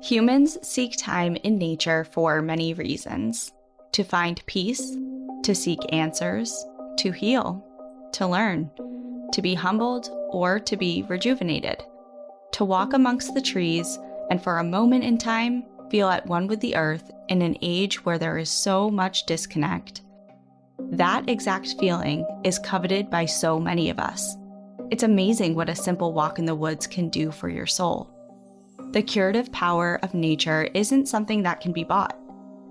Humans seek time in nature for many reasons: to find peace, to seek answers, to heal, to learn, to be humbled, or to be rejuvenated, to walk amongst the trees and for a moment in time feel at one with the earth in an age where there is so much disconnect. That exact feeling is coveted by so many of us. It's amazing what a simple walk in the woods can do for your soul. The curative power of nature isn't something that can be bought.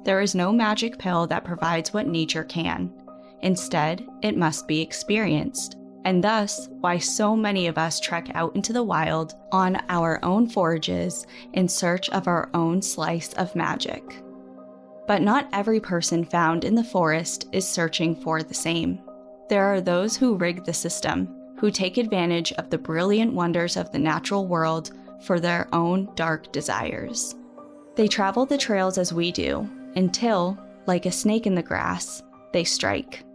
There is no magic pill that provides what nature can. Instead, it must be experienced, and thus why so many of us trek out into the wild on our own forages in search of our own slice of magic. But not every person found in the forest is searching for the same. There are those who rig the system, who take advantage of the brilliant wonders of the natural world for their own dark desires. They travel the trails as we do, until, like a snake in the grass, they strike.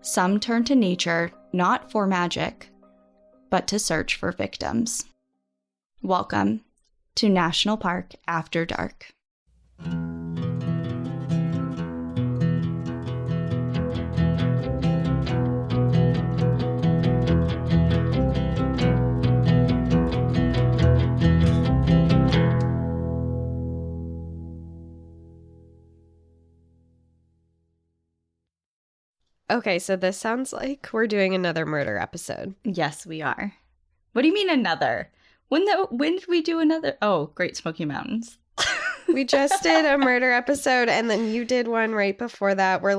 Some turn to nature not for magic, but to search for victims. Welcome to National Park After Dark. Okay, so this sounds like we're doing another murder episode. Yes, we are. What do you mean another? When did we do another? Oh, Great Smoky Mountains. We just did a murder episode, and then you did one right before that. We're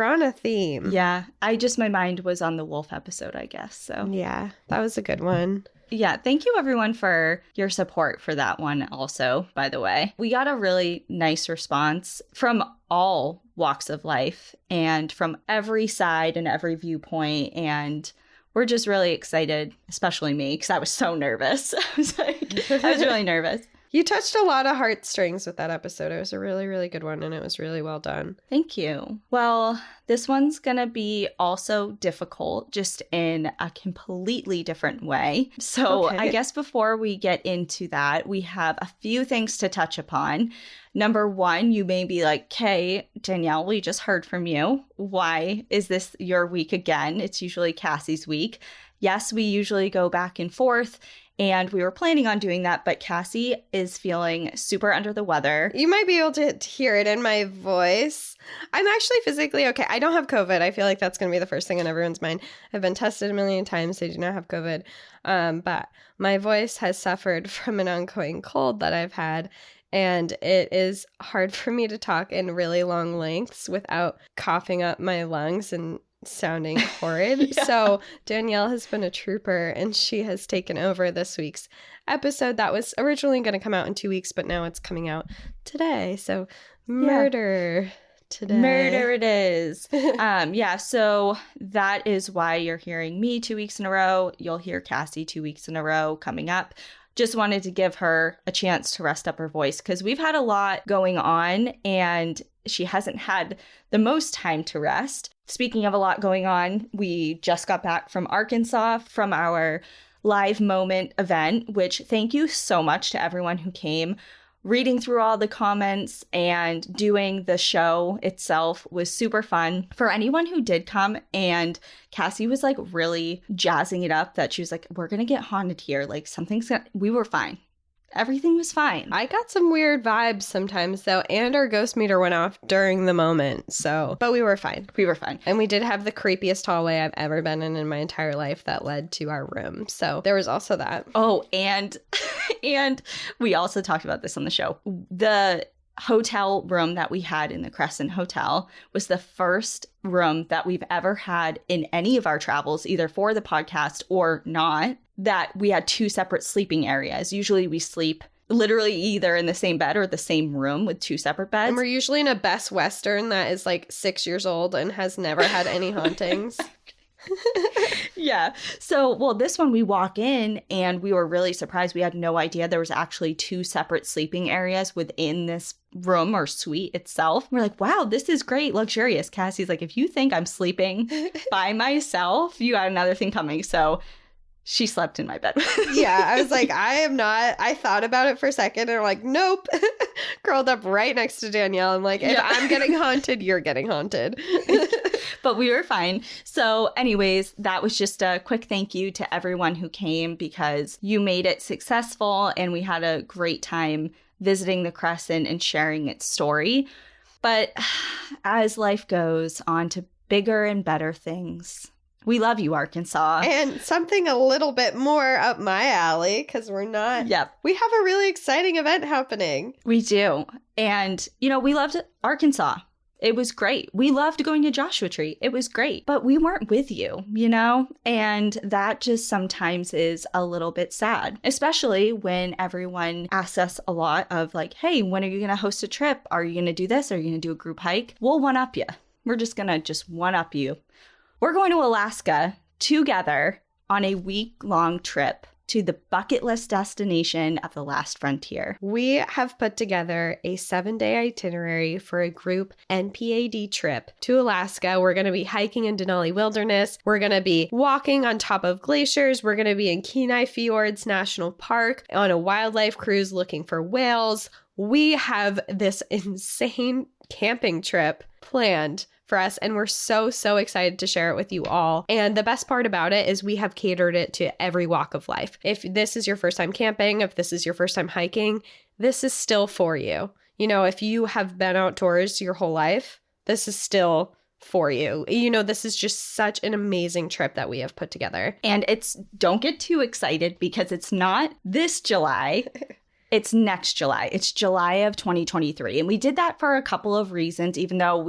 on a theme. Yeah, my mind was on the wolf episode, I guess. So yeah, that was a good one. Yeah, thank you everyone for your support for that one also, by the way. We got a really nice response from all walks of life and from every side and every viewpoint, and we're just really excited, especially me, because I was so nervous. I was really nervous. You touched a lot of heartstrings with that episode. It was a really, really good one, and it was really well done. Thank you. Well, this one's going to be also difficult, just in a completely different way. So okay. I guess before we get into that, we have a few things to touch upon. Number one, you may be like, "Okay, Danielle, we just heard from you. Why is this your week again? It's usually Cassie's week." Yes, we usually go back and forth, and we were planning on doing that, but Cassie is feeling super under the weather. You might be able to hear it in my voice. I'm actually physically okay. I don't have COVID. I feel like that's going to be the first thing on everyone's mind. I've been tested a million times. I do not have COVID. But my voice has suffered from an ongoing cold that I've had, and it is hard for me to talk in really long lengths without coughing up my lungs and sounding horrid. Yeah. So Danielle has been a trooper, and she has taken over this week's episode that was originally going to come out in 2 weeks, but now it's coming out today. So murder today. Murder it is. So that is why you're hearing me 2 weeks in a row. You'll hear Cassie 2 weeks in a row coming up. Just wanted to give her a chance to rest up her voice because we've had a lot going on and she hasn't had the most time to rest. Speaking of a lot going on, we just got back from Arkansas from our Live Moment event, which thank you so much to everyone who came. Reading through all the comments and doing the show itself was super fun. For anyone who did come, and Cassie was like really jazzing it up that she was like, "We're going to get haunted here. Like we were fine. Everything was fine." I got some weird vibes sometimes though, and our ghost meter went off during the moment. But we were fine. We were fine. And we did have the creepiest hallway I've ever been in my entire life that led to our room. So there was also that. Oh, and we also talked about this on the show. The hotel room that we had in the Crescent Hotel was the first room that we've ever had in any of our travels, either for the podcast or not, that we had two separate sleeping areas. Usually we sleep literally either in the same bed or the same room with two separate beds. And we're usually in a Best Western that is like 6 years old and has never had any hauntings. Yeah. So, well, this one we walk in and we were really surprised. We had no idea there was actually two separate sleeping areas within this room or suite itself. We're like, wow, this is great, luxurious. Cassie's like, if you think I'm sleeping by myself, you got another thing coming. So She slept in my bed. Yeah, I was like, I am not. I thought about it for a second and I'm like, nope. Curled up right next to Danielle. I'm like, if I'm getting haunted, you're getting haunted. But we were fine. So anyways, that was just a quick thank you to everyone who came because you made it successful and we had a great time visiting the Crescent and sharing its story. But as life goes on to bigger and better things, we love you, Arkansas. And something a little bit more up my alley because we're not. Yep. We have a really exciting event happening. We do. And, we loved Arkansas. It was great. We loved going to Joshua Tree. It was great. But we weren't with you, And that just sometimes is a little bit sad, especially when everyone asks us a lot of like, hey, when are you going to host a trip? Are you going to do this? Are you going to do a group hike? We'll one-up you. We're just going to one-up you. We're going to Alaska together on a week-long trip to the bucket list destination of the last frontier. We have put together a 7-day itinerary for a group NPAD trip to Alaska. We're going to be hiking in Denali Wilderness. We're going to be walking on top of glaciers. We're going to be in Kenai Fjords National Park on a wildlife cruise looking for whales. We have this insane camping trip planned for us, and we're so excited to share it with you all. And the best part about it is we have catered it to every walk of life. If this is your first time camping, if this is your first time hiking, this is still for you. If you have been outdoors your whole life, this is still for you. This is just such an amazing trip that we have put together. And don't get too excited because it's not this July. It's next July. It's July of 2023. And we did that for a couple of reasons, even though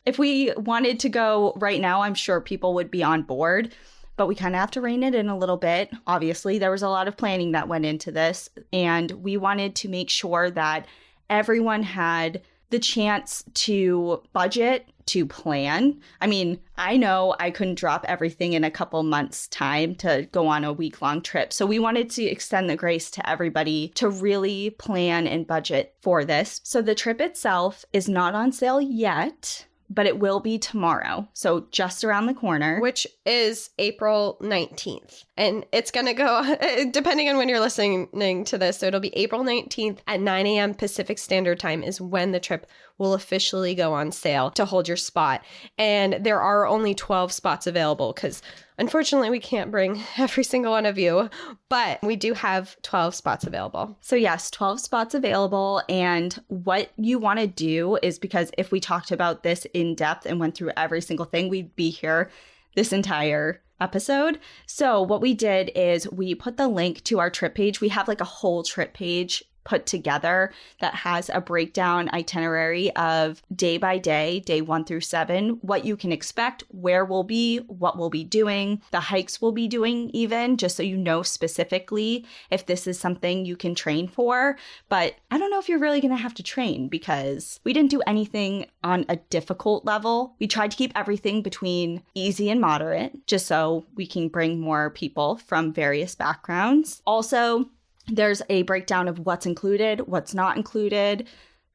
if we wanted to go right now, I'm sure people would be on board. But we kind of have to rein it in a little bit. Obviously, there was a lot of planning that went into this. And we wanted to make sure that everyone had the chance to budget, to plan. I mean, I know I couldn't drop everything in a couple months' time to go on a week-long trip. So we wanted to extend the grace to everybody to really plan and budget for this. So the trip itself is not on sale yet, but it will be tomorrow. So just around the corner. Which is April 19th. And it's going to go, depending on when you're listening to this, so it'll be April 19th at 9 a.m. Pacific Standard Time is when the trip will officially go on sale to hold your spot. And there are only 12 spots available because unfortunately we can't bring every single one of you, but we do have 12 spots available. So yes, 12 spots available. And what you want to do is, because if we talked about this in depth and went through every single thing, we'd be here this entire episode. So what we did is we put the link to our trip page. We have like a whole trip page put together that has a breakdown itinerary of day by day, day 1 through 7, what you can expect, where we'll be, what we'll be doing, the hikes we'll be doing even, just so you know specifically if this is something you can train for. But I don't know if you're really going to have to train because we didn't do anything on a difficult level. We tried to keep everything between easy and moderate, just so we can bring more people from various backgrounds. Also, there's a breakdown of what's included, what's not included,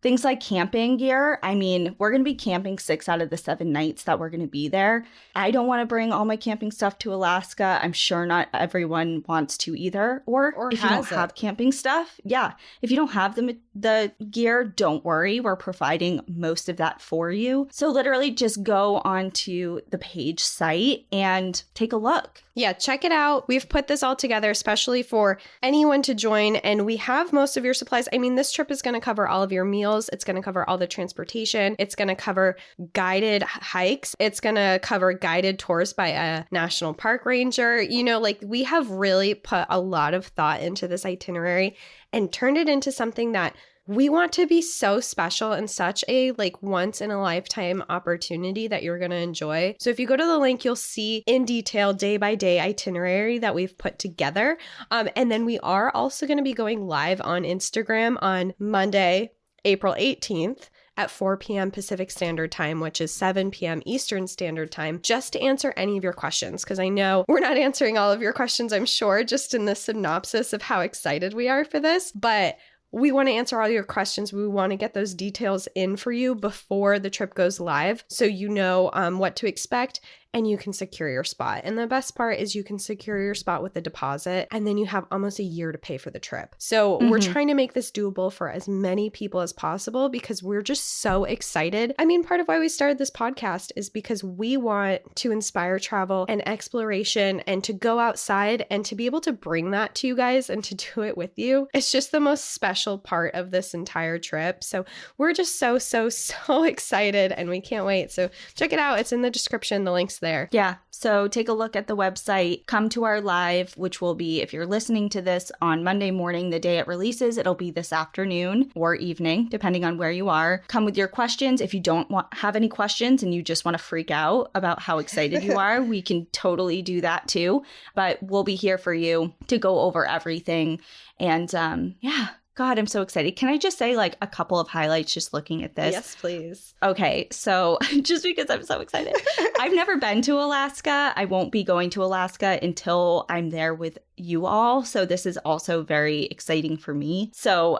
things like camping gear. I mean, we're going to be camping 6 out of the 7 nights that we're going to be there. I don't want to bring all my camping stuff to Alaska. I'm sure not everyone wants to either. Or if you don't have camping stuff, if you don't have the gear, don't worry. We're providing most of that for you. So literally just go onto the page site and take a look. Yeah, check it out. We've put this all together, especially for anyone to join, and we have most of your supplies. I mean, this trip is going to cover all of your meals. It's going to cover all the transportation. It's going to cover guided hikes. It's going to cover guided tours by a national park ranger. We have really put a lot of thought into this itinerary and turned it into something that we want to be so special and such a once in a lifetime opportunity that you're going to enjoy. So if you go to the link, you'll see in detail day by day itinerary that we've put together. And then we are also going to be going live on Instagram on Monday, April 18th at 4 p.m. Pacific Standard Time, which is 7 p.m. Eastern Standard Time, just to answer any of your questions. Because I know we're not answering all of your questions, I'm sure, just in the synopsis of how excited we are for this. But we want to answer all your questions. We want to get those details in for you before the trip goes live so you know what to expect and you can secure your spot. And the best part is you can secure your spot with a deposit, and then you have almost a year to pay for the trip. So we're trying to make this doable for as many people as possible because we're just so excited. I mean, part of why we started this podcast is because we want to inspire travel and exploration and to go outside and to be able to bring that to you guys and to do it with you. It's just the most special part of this entire trip. So we're just so excited and we can't wait. So check it out. It's in the description. The link's there. Yeah. So take a look at the website. Come to our live, which will be, if you're listening to this on Monday morning, the day it releases, it'll be this afternoon or evening, depending on where you are. Come with your questions. If you don't have any questions and you just want to freak out about how excited you are, we can totally do that too. But we'll be here for you to go over everything. And yeah. God, I'm so excited. Can I just say like a couple of highlights just looking at this? Yes, please. Okay, so just because I'm so excited. I've never been to Alaska. I won't be going to Alaska until I'm there with you all. So this is also very exciting for me. So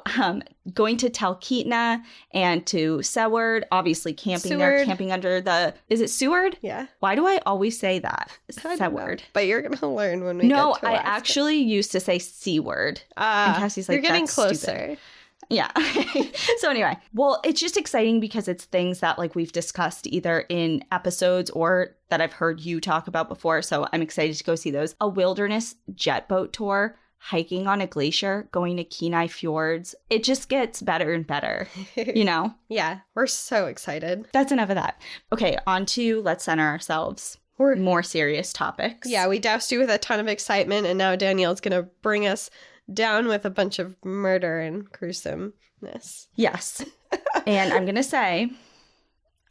going to Talkeetna and to Seward, obviously camping Seward. there, camping under the, is it Seward? Yeah. Why do I always say that? Seward. But you're going to learn when we get to Alaska. I actually used to say Seaward. And Cassie's like, you're getting that's closer. Stupid. Yeah. So anyway, well, it's just exciting because it's things that like we've discussed either in episodes or that I've heard you talk about before. So I'm excited to go see those. A wilderness jet boat tour, hiking on a glacier, going to Kenai fjords. It just gets better and better, you know? Yeah, we're so excited. That's enough of that. Okay, on to let's center ourselves. More serious topics. Yeah, we doused you with a ton of excitement, and now Danielle's going to bring us down with a bunch of murder and gruesomeness. Yes. And I'm going to say,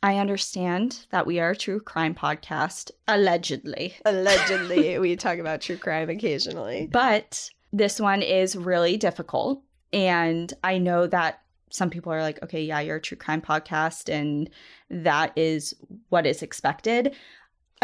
I understand that we are a true crime podcast, allegedly. Allegedly, we talk about true crime occasionally. But this one is really difficult. And I know that some people are like, okay, yeah, you're a true crime podcast, and that is what is expected.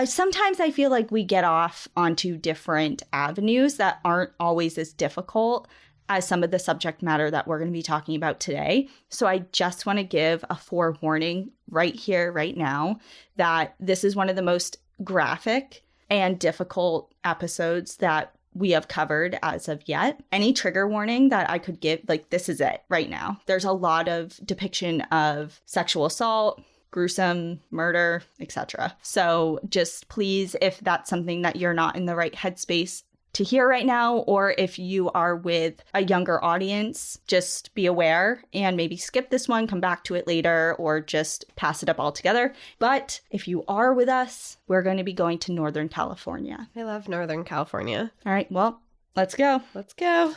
Sometimes I feel like we get off onto different avenues that aren't always as difficult as some of the subject matter that we're going to be talking about today. So I just want to give a forewarning right here, right now, that this is one of the most graphic and difficult episodes that we have covered as of yet. Any trigger warning that I could give, like, this is it right now. There's a lot of depiction of sexual assault, gruesome murder, etc. So just please, if that's something that you're not in the right headspace to hear right now, or if you are with a younger audience, just be aware and maybe skip this one, come back to it later, or just pass it up altogether. But if you are with us, we're going to be going to Northern California. I love Northern California. All right, well, let's go. Let's go.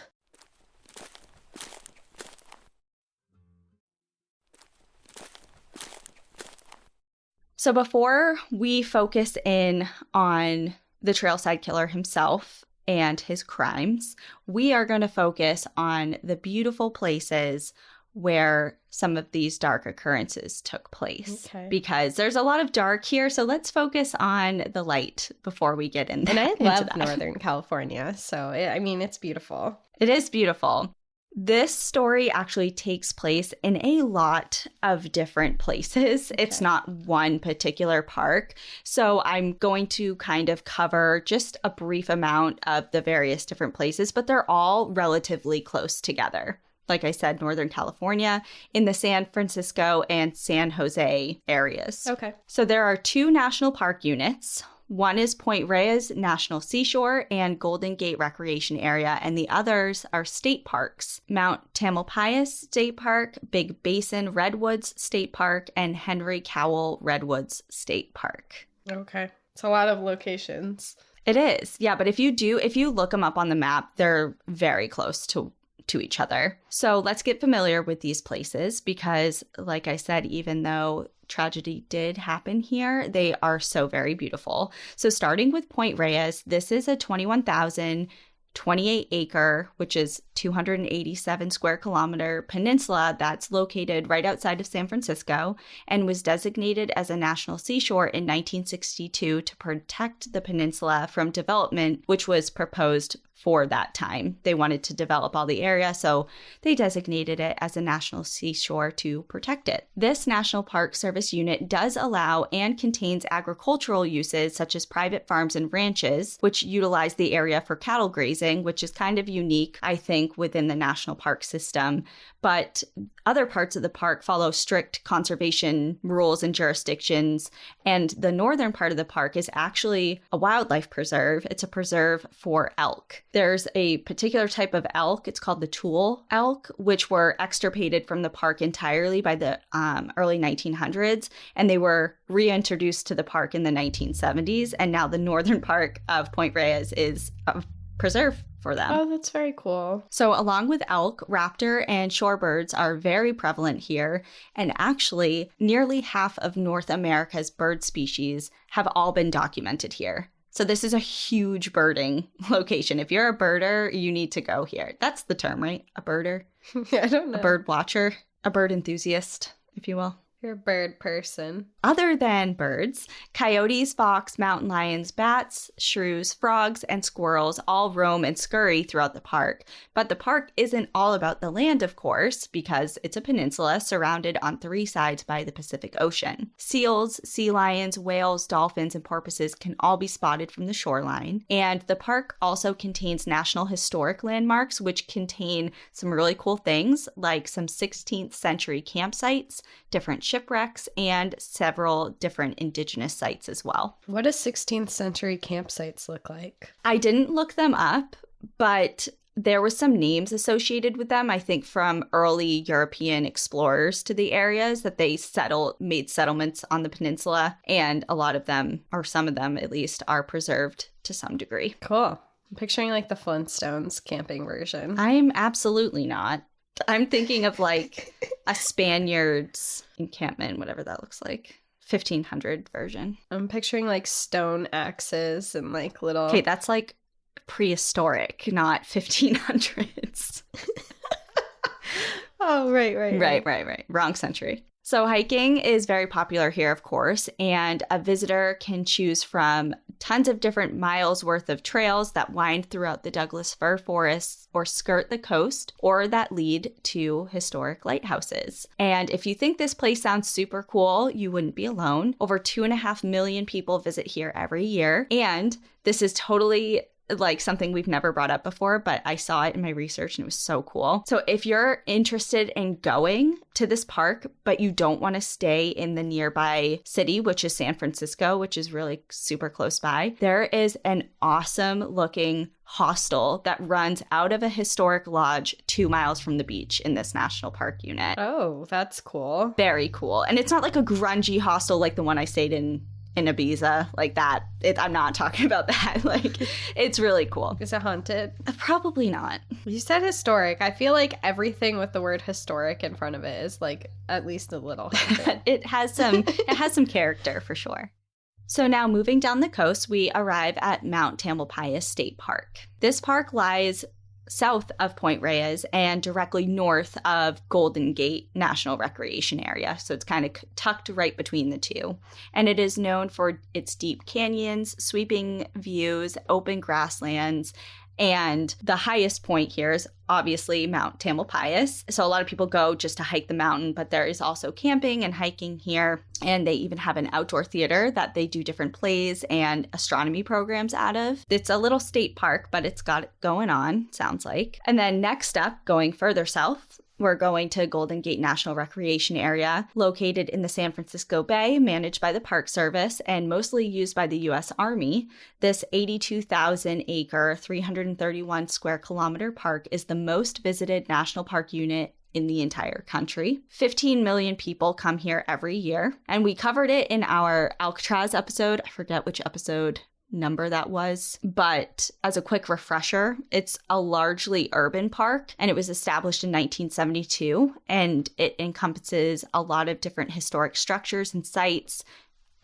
So before we focus in on the Trailside Killer himself and his crimes, we are going to focus on the beautiful places where some of these dark occurrences took place. Okay. Because there's a lot of dark here, so let's focus on the light before we get in there. And I love Northern California, so I mean, it's beautiful. It is beautiful. This story actually takes place in a lot of different places. Okay. It's not one particular park. So I'm going to kind of cover just a brief amount of the various different places, but they're all relatively close together. Like I said, Northern California, in the San Francisco and San Jose areas. Okay. So there are 2 national park units. One is Point Reyes National Seashore and Golden Gate Recreation Area, and the others are state parks: Mount Tamalpais State Park, Big Basin Redwoods State Park, and Henry Cowell Redwoods State Park. Okay. It's a lot of locations. It is. Yeah, but if you look them up on the map, they're very close to each other. So let's get familiar with these places because, like I said, even though tragedy did happen here, they are so very beautiful. So starting with Point Reyes, this is a 21,028 acre, which is 287 square kilometer peninsula that's located right outside of San Francisco and was designated as a national seashore in 1962 to protect the peninsula from development, which was proposed for that time. They wanted to develop all the area, so they designated it as a national seashore to protect it. This National Park Service unit does allow and contains agricultural uses such as private farms and ranches, which utilize the area for cattle grazing, which is kind of unique, I think, within the national park system. But other parts of the park follow strict conservation rules and jurisdictions. And the northern part of the park is actually a wildlife preserve. It's a preserve for elk. There's a particular type of elk, it's called the Tool elk, which were extirpated from the park entirely by the early 1900s. And they were reintroduced to the park in the 1970s. And now the northern part of Point Reyes is a preserve for them. Oh, that's very cool. So along with elk, raptor and shorebirds are very prevalent here. And actually, nearly half of North America's bird species have all been documented here. So this is a huge birding location. If you're a birder, you need to go here. That's the term, right? A birder? I don't know. A bird watcher? A bird enthusiast, if you will. You're a bird person. Other than birds, coyotes, fox, mountain lions, bats, shrews, frogs, and squirrels all roam and scurry throughout the park. But the park isn't all about the land, of course, because it's a peninsula surrounded on 3 sides by the Pacific Ocean. Seals, sea lions, whales, dolphins, and porpoises can all be spotted from the shoreline. And the park also contains National Historic Landmarks, which contain some really cool things, like some 16th century campsites, different shipwrecks, and several different indigenous sites as well. What do 16th century campsites look like? I didn't look them up, but there were some names associated with them, I think from early European explorers to the areas that they made settlements on the peninsula, and a lot of them, or some of them at least, are preserved to some degree. Cool. I'm picturing like the Flintstones camping version. I'm absolutely not. I'm thinking of like a Spaniard's encampment, whatever that looks like. 1500 version. I'm picturing like stone axes and like little... Okay, that's like prehistoric, not 1500s. Oh, right. Wrong century. So hiking is very popular here, of course, and a visitor can choose from tons of different miles worth of trails that wind throughout the Douglas fir forests or skirt the coast or that lead to historic lighthouses. And if you think this place sounds super cool, you wouldn't be alone. Over 2.5 million people visit here every year. And this is totally like something we've never brought up before, but I saw it in my research and it was so cool. So if you're interested in going to this park, but you don't want to stay in the nearby city, which is San Francisco, which is really super close by, there is an awesome looking hostel that runs out of a historic lodge 2 miles from the beach in this national park unit. Oh, that's cool. Very cool. And it's not like a grungy hostel like the one I stayed in Ibiza, like that. I'm not talking about that. Like, it's really cool. Is it haunted? Probably not. You said historic. I feel like everything with the word historic in front of it is like at least a little haunted. It has some character for sure. So now moving down the coast, we arrive at Mount Tamalpais State Park. This park lies south of Point Reyes and directly north of Golden Gate National Recreation Area. So it's kind of tucked right between the two. And it is known for its deep canyons, sweeping views, open grasslands, and the highest point here is obviously Mount Tamalpais. So a lot of people go just to hike the mountain, but there is also camping and hiking here. And they even have an outdoor theater that they do different plays and astronomy programs out of. It's a little state park, but it's got it going on, sounds like. And then next up, going further south, we're going to Golden Gate National Recreation Area, located in the San Francisco Bay, managed by the Park Service and mostly used by the U.S. Army. This 82,000-acre, 331 square kilometer park is the most visited national park unit in the entire country. 15 million people come here every year, and we covered it in our Alcatraz episode. I forget which episode number that was, but as a quick refresher, it's a largely urban park, and it was established in 1972, and it encompasses a lot of different historic structures and sites.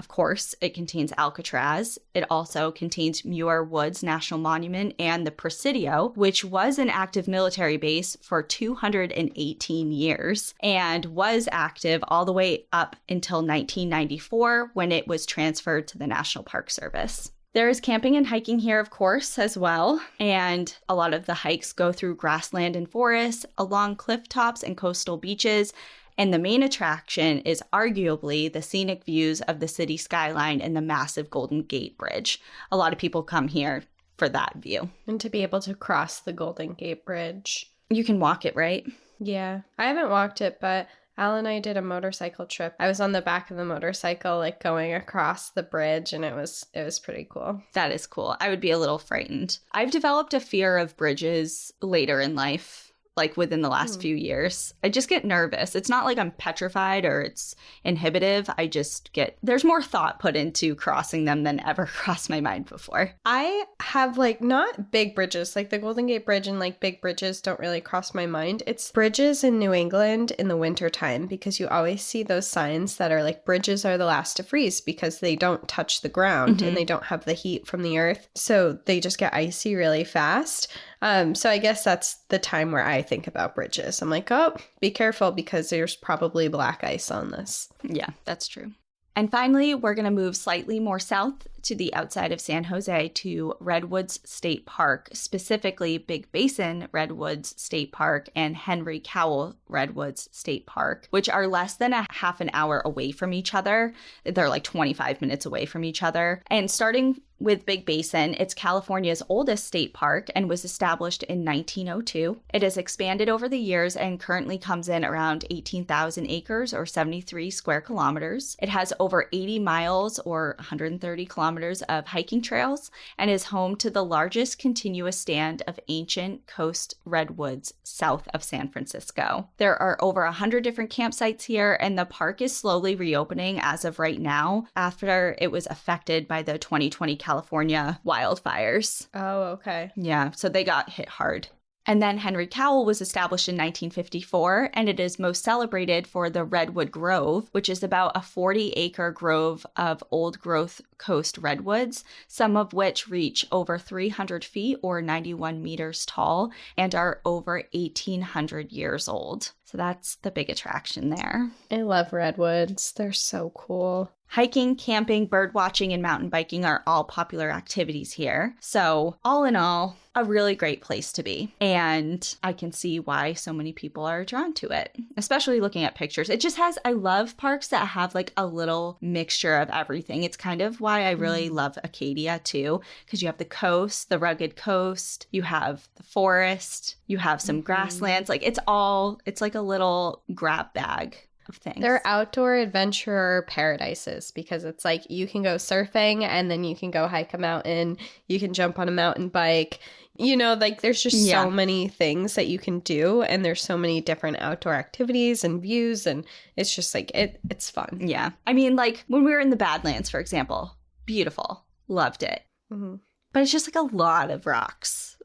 Of course, it contains Alcatraz. It also contains Muir Woods National Monument and the Presidio, which was an active military base for 218 years and was active all the way up until 1994 when it was transferred to the National Park Service. There is camping and hiking here, of course, as well. And a lot of the hikes go through grassland and forests, along cliff tops and coastal beaches. And the main attraction is arguably the scenic views of the city skyline and the massive Golden Gate Bridge. A lot of people come here for that view. And to be able to cross the Golden Gate Bridge. You can walk it, right? Yeah. I haven't walked it, but Al and I did a motorcycle trip. I was on the back of the motorcycle, like going across the bridge, and it was pretty cool. That is cool. I would be a little frightened. I've developed a fear of bridges later in life, like within the last few years. I just get nervous. It's not like I'm petrified or it's inhibitive. I just there's more thought put into crossing them than ever crossed my mind before. I have like not big bridges, like the Golden Gate Bridge and like big bridges don't really cross my mind. It's bridges in New England in the wintertime, because you always see those signs that are like bridges are the last to freeze because they don't touch the ground and they don't have the heat from the earth. So they just get icy really fast. So I guess that's the time where I think about bridges. I'm like, oh, be careful because there's probably black ice on this. Yeah, that's true. And finally, we're going to move slightly more south to the outside of San Jose to Redwoods State Park, specifically Big Basin Redwoods State Park and Henry Cowell Redwoods State Park, which are less than a half an hour away from each other. They're like 25 minutes away from each other. And starting with Big Basin, it's California's oldest state park and was established in 1902. It has expanded over the years and currently comes in around 18,000 acres or 73 square kilometers. It has over 80 miles or 130 kilometers of hiking trails and is home to the largest continuous stand of ancient coast redwoods south of San Francisco. There are over 100 different campsites here, and the park is slowly reopening as of right now after it was affected by the 2020 California wildfires. Oh, okay. Yeah, so they got hit hard. And then Henry Cowell was established in 1954, and it is most celebrated for the Redwood Grove, which is about a 40-acre grove of old-growth coast redwoods, some of which reach over 300 feet or 91 meters tall and are over 1,800 years old. So that's the big attraction there. I love redwoods. They're so cool. Hiking, camping, bird watching, and mountain biking are all popular activities here. So all in all, a really great place to be. And I can see why so many people are drawn to it, especially looking at pictures. It just has, I love parks that have like a little mixture of everything. It's kind of why I really love Acadia too, because you have the coast, the rugged coast, you have the forest, you have some grasslands. Like it's like a little grab bag of things. They're outdoor adventure paradises because it's like you can go surfing and then you can go hike a mountain, you can jump on a mountain bike. You know, like there's just so many things that you can do, and there's so many different outdoor activities and views, and it's just like it's fun. Yeah. I mean, like when we were in the Badlands, for example, beautiful, loved it. But it's just like a lot of rocks.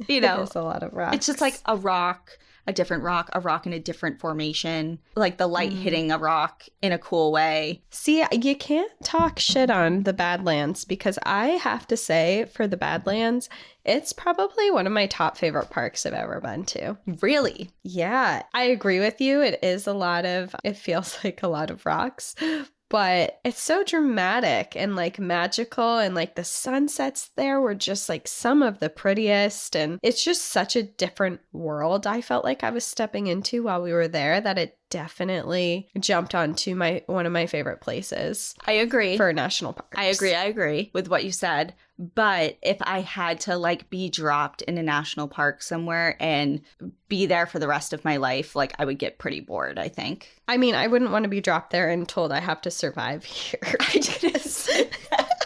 You know, it's a lot of rocks. It's just like a rock, a different rock, a rock in a different formation, like the light hitting a rock in a cool way. See, you can't talk shit on the Badlands because I have to say for the Badlands, it's probably one of my top favorite parks I've ever been to. Really? Yeah, I agree with you. It feels like a lot of rocks. But it's so dramatic and like magical, and like the sunsets there were just like some of the prettiest, and it's just such a different world I felt like I was stepping into while we were there that it definitely jumped onto one of my favorite places. I agree. For national parks. I agree with what you said. But if I had to like be dropped in a national park somewhere and be there for the rest of my life, like I would get pretty bored, I think. I mean, I wouldn't want to be dropped there and told I have to survive here. I didn't say that.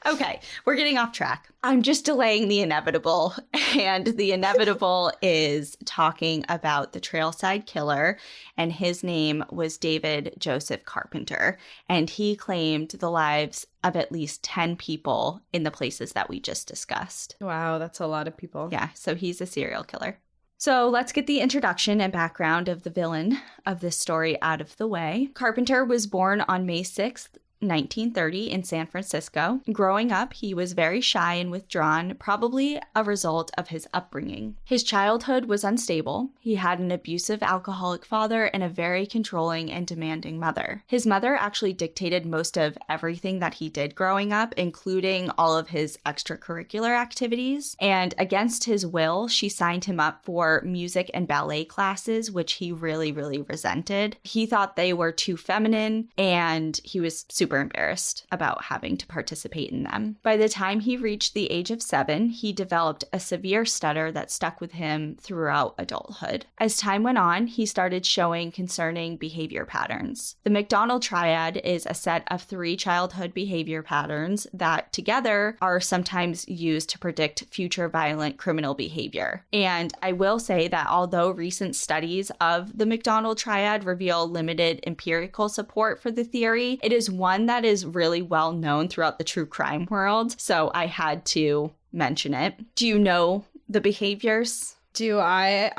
Okay, we're getting off track. I'm just delaying the inevitable. And the inevitable is talking about the Trailside Killer. And his name was David Joseph Carpenter. And he claimed the lives of at least 10 people in the places that we just discussed. Wow, that's a lot of people. Yeah, so he's a serial killer. So let's get the introduction and background of the villain of this story out of the way. Carpenter was born on May 6th, 1930 in San Francisco. Growing up, he was very shy and withdrawn, probably a result of his upbringing. His childhood was unstable. He had an abusive alcoholic father and a very controlling and demanding mother. His mother actually dictated most of everything that he did growing up, including all of his extracurricular activities. And against his will, she signed him up for music and ballet classes, which he really, really resented. He thought they were too feminine, and he was super embarrassed about having to participate in them. By the time he reached the age of 7, he developed a severe stutter that stuck with him throughout adulthood. As time went on, he started showing concerning behavior patterns. The McDonald triad is a set of 3 childhood behavior patterns that together are sometimes used to predict future violent criminal behavior. And I will say that although recent studies of the McDonald triad reveal limited empirical support for the theory, it is one that is really well known throughout the true crime world, so I had to mention it. Do you know the behaviors? Do I?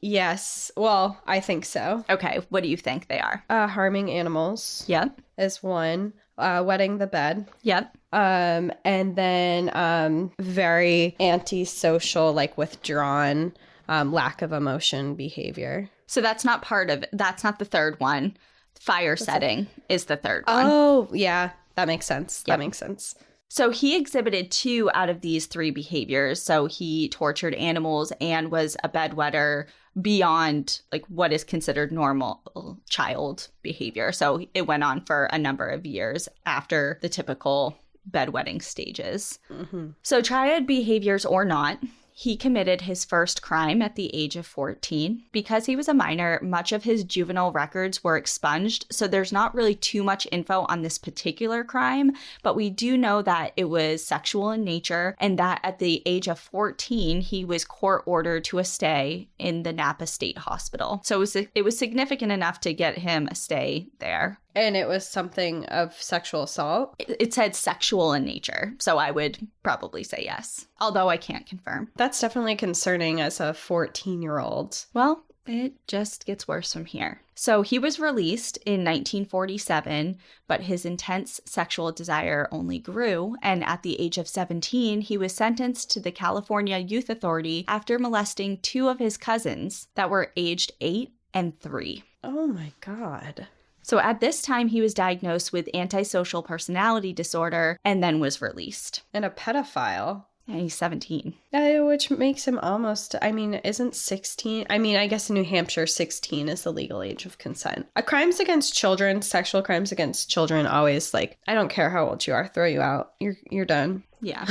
Yes. Well, I think so. Okay, what do you think they are? Harming animals. Yep. Is one. Wetting the bed. Yep. And then very antisocial, like withdrawn, lack of emotion behavior. So that's not part of it. That's not the third one. Fire setting is the third one. Oh, yeah. That makes sense. Yep. That makes sense. So he exhibited 2 out of these 3 behaviors. So he tortured animals and was a bedwetter beyond like what is considered normal child behavior. So it went on for a number of years after the typical bedwetting stages. Mm-hmm. So triad behaviors or not, he committed his first crime at the age of 14. Because he was a minor, much of his juvenile records were expunged, so there's not really too much info on this particular crime, but we do know that it was sexual in nature and that at the age of 14, he was court-ordered to a stay in the Napa State Hospital. So it was significant enough to get him a stay there. And it was something of sexual assault? It said sexual in nature, so I would probably say yes, although I can't confirm. That's definitely concerning as a 14-year-old. Well, it just gets worse from here. So he was released in 1947, but his intense sexual desire only grew, and at the age of 17, he was sentenced to the California Youth Authority after molesting 2 of his cousins that were aged 8 and 3. Oh my God. So at this time, he was diagnosed with antisocial personality disorder and then was released. And a pedophile. And he's 17. Which makes him almost, isn't 16? I guess in New Hampshire, 16 is the legal age of consent. Crimes against children, sexual crimes against children, always like, I don't care how old you are, throw you out. You're done. Yeah.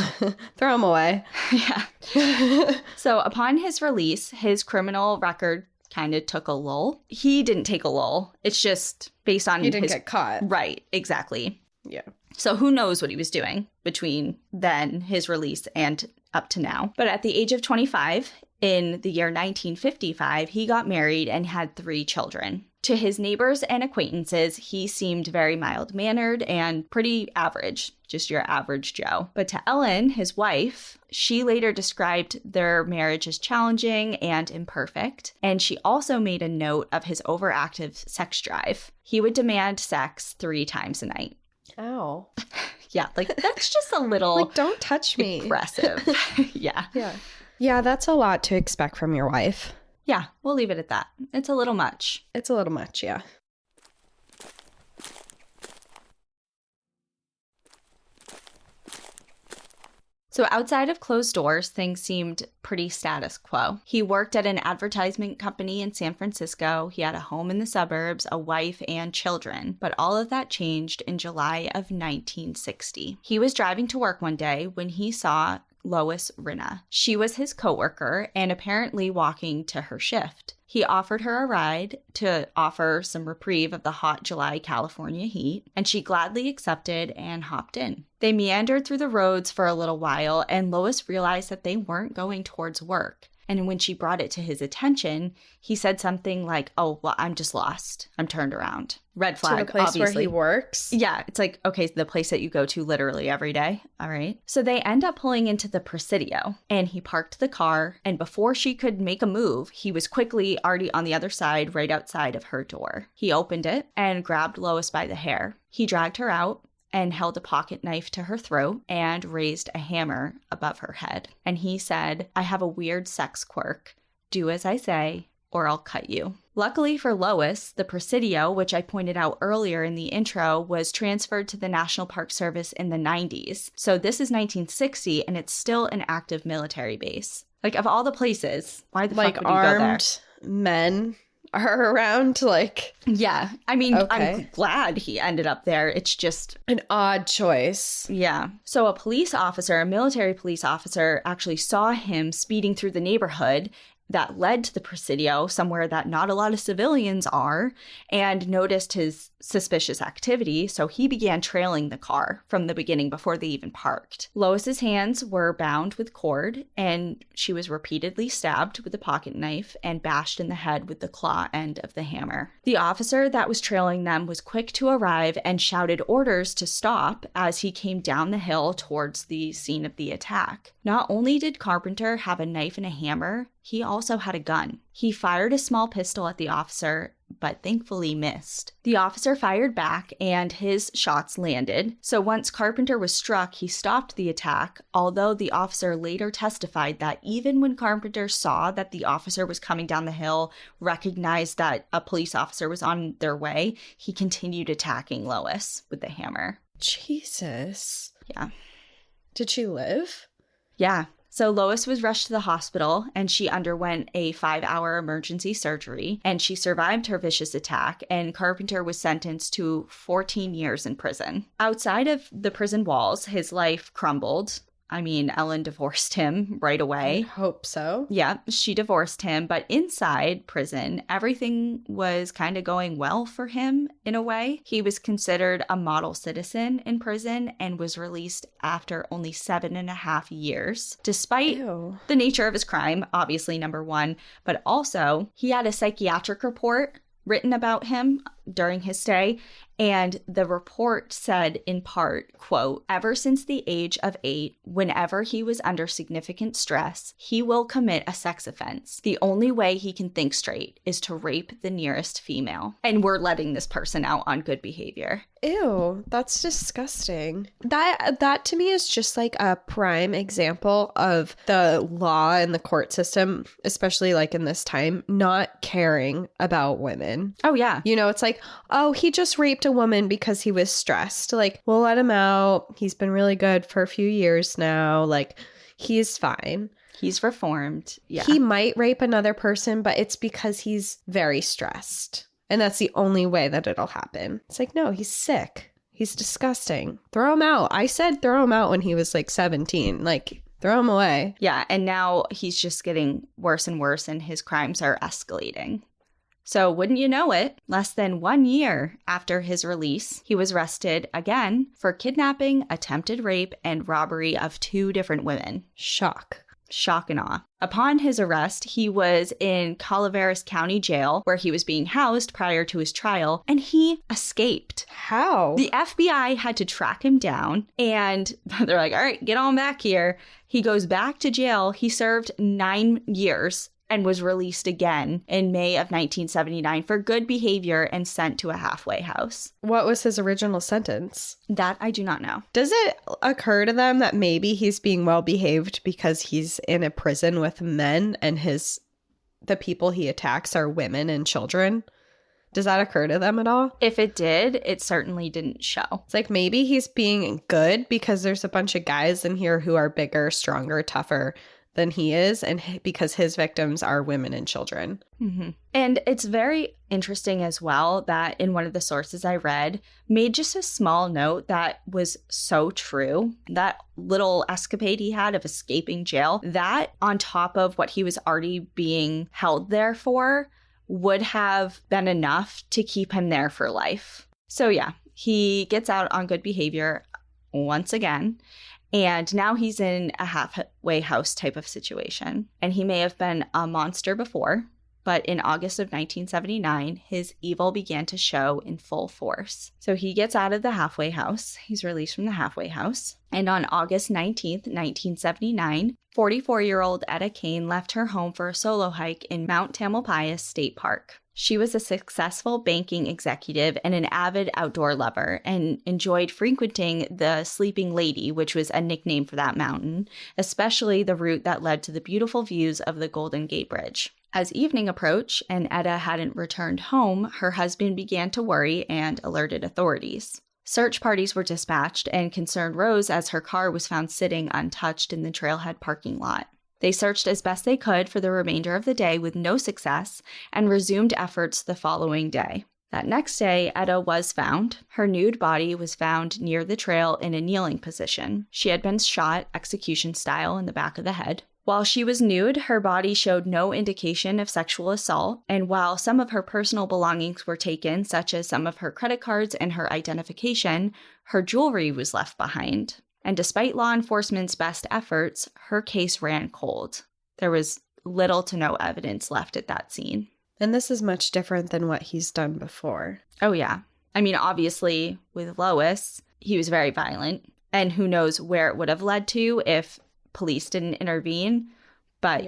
Throw him away. Yeah. So upon his release, his criminal record kind of took a lull. He didn't take a lull. It's just based on He didn't get caught. Right, exactly. Yeah. So who knows what he was doing between then, his release, and up to now. But at the age of 25, in the year 1955, he got married and had 3 children. To his neighbors and acquaintances, he seemed very mild-mannered and pretty average, just your average Joe. But to Ellen, his wife, she later described their marriage as challenging and imperfect, and she also made a note of his overactive sex drive. He would demand sex 3 times a night. Ow. Yeah, like that's just a little like, don't touch me. Aggressive. Yeah. Yeah, that's a lot to expect from your wife. Yeah, we'll leave it at that. It's a little much. It's a little much, yeah. So outside of closed doors, things seemed pretty status quo. He worked at an advertisement company in San Francisco. He had a home in the suburbs, a wife, and children. But all of that changed in July of 1960. He was driving to work one day when he saw Lois Rinna. She was his coworker and apparently walking to her shift. He offered her a ride to offer some reprieve of the hot July California heat, and she gladly accepted and hopped in. They meandered through the roads for a little while, and Lois realized that they weren't going towards work. And when she brought it to his attention, he said something like, oh, well, I'm just lost. I'm turned around. Red flag, to the place obviously. where he works? Yeah, it's like, okay, the place that you go to literally every day. All right. So they end up pulling into the Presidio, and he parked the car. And before she could make a move, he was quickly already on the other side, right outside of her door. He opened it and grabbed Lois by the hair. He dragged her out and held a pocket knife to her throat and raised a hammer above her head. And he said, I have a weird sex quirk. Do as I say, or I'll cut you. Luckily for Lois, the Presidio, which I pointed out earlier in the intro, was transferred to the National Park Service in the 90s. So this is 1960, and it's still an active military base. Like, of all the places, why the fuck would you go there? Armed men are around, like... Yeah. I mean, okay. I'm glad he ended up there. It's just... an odd choice. Yeah. So a military police officer, actually saw him speeding through the neighborhood that led to the Presidio, somewhere that not a lot of civilians are, and noticed his suspicious activity, so he began trailing the car from the beginning before they even parked. Lois's hands were bound with cord, and she was repeatedly stabbed with a pocket knife and bashed in the head with the claw end of the hammer. The officer that was trailing them was quick to arrive and shouted orders to stop as he came down the hill towards the scene of the attack. Not only did Carpenter have a knife and a hammer, he also had a gun. He fired a small pistol at the officer, but thankfully missed. The officer fired back, and his shots landed. So once Carpenter was struck, he stopped the attack, although the officer later testified that even when Carpenter saw that the officer was coming down the hill, recognized that a police officer was on their way, he continued attacking Lois with the hammer. Jesus. Yeah. Did she live? Yeah. So Lois was rushed to the hospital, and she underwent a 5-hour emergency surgery, and she survived her vicious attack, and Carpenter was sentenced to 14 years in prison. Outside of the prison walls, his life crumbled. I mean, Ellen divorced him right away. I hope so. Yeah, she divorced him, but inside prison, everything was kind of going well for him in a way. He was considered a model citizen in prison and was released after only 7.5 years, despite the nature of his crime, obviously, number one, but also he had a psychiatric report written about him during his stay, and the report said in part, quote, ever since the age of 8, whenever he was under significant stress, he will commit a sex offense. The only way he can think straight is to rape the nearest female. And we're letting this person out on good behavior. Ew, that's disgusting. That to me is just like a prime example of the law and the court system, especially like in this time, not caring about women. Oh, yeah. You know, it's like, oh, he just raped a woman because he was stressed. Like, we'll let him out. He's been really good for a few years now. Like, he's fine. He's reformed. Yeah. He might rape another person, but it's because he's very stressed. And that's the only way that it'll happen. It's like, no, he's sick. He's disgusting. Throw him out. I said throw him out when he was like 17. Like, throw him away. Yeah. And now he's just getting worse and worse, and his crimes are escalating. So wouldn't you know it, less than 1 year after his release, he was arrested again for kidnapping, attempted rape, and robbery of 2 different women. Shock and awe. Upon his arrest, he was in Calaveras County Jail, where he was being housed prior to his trial, and he escaped. How? The FBI had to track him down, and they're like, all right, get on back here. He goes back to jail. He served 9 years and was released again in May of 1979 for good behavior and sent to a halfway house. What was his original sentence? That I do not know. Does it occur to them that maybe he's being well behaved because he's in a prison with men and the people he attacks are women and children? Does that occur to them at all? If it did, it certainly didn't show. It's like maybe he's being good because there's a bunch of guys in here who are bigger, stronger, tougher than he is, and because his victims are women and children. Mm-hmm. And it's very interesting as well that in one of the sources I read made just a small note that was so true. That little escapade he had of escaping jail, that on top of what he was already being held there for, would have been enough to keep him there for life. So yeah, he gets out on good behavior once again. And now he's in a halfway house type of situation. And he may have been a monster before, but in August of 1979, his evil began to show in full force. So he gets out of the halfway house. He's released from the halfway house. And on August 19th, 1979, 44-year-old Etta Kane left her home for a solo hike in Mount Tamalpais State Park. She was a successful banking executive and an avid outdoor lover and enjoyed frequenting the Sleeping Lady, which was a nickname for that mountain, especially the route that led to the beautiful views of the Golden Gate Bridge. As evening approached and Etta hadn't returned home, her husband began to worry and alerted authorities. Search parties were dispatched, and concern rose as her car was found sitting untouched in the trailhead parking lot. They searched as best they could for the remainder of the day with no success and resumed efforts the following day. That next day, Etta was found. Her nude body was found near the trail in a kneeling position. She had been shot execution style in the back of the head. While she was nude, her body showed no indication of sexual assault, and while some of her personal belongings were taken, such as some of her credit cards and her identification, her jewelry was left behind. And despite law enforcement's best efforts, her case ran cold. There was little to no evidence left at that scene. And this is much different than what he's done before. Oh, yeah. I mean, obviously, with Lois, he was very violent, and who knows where it would have led to if police didn't intervene. But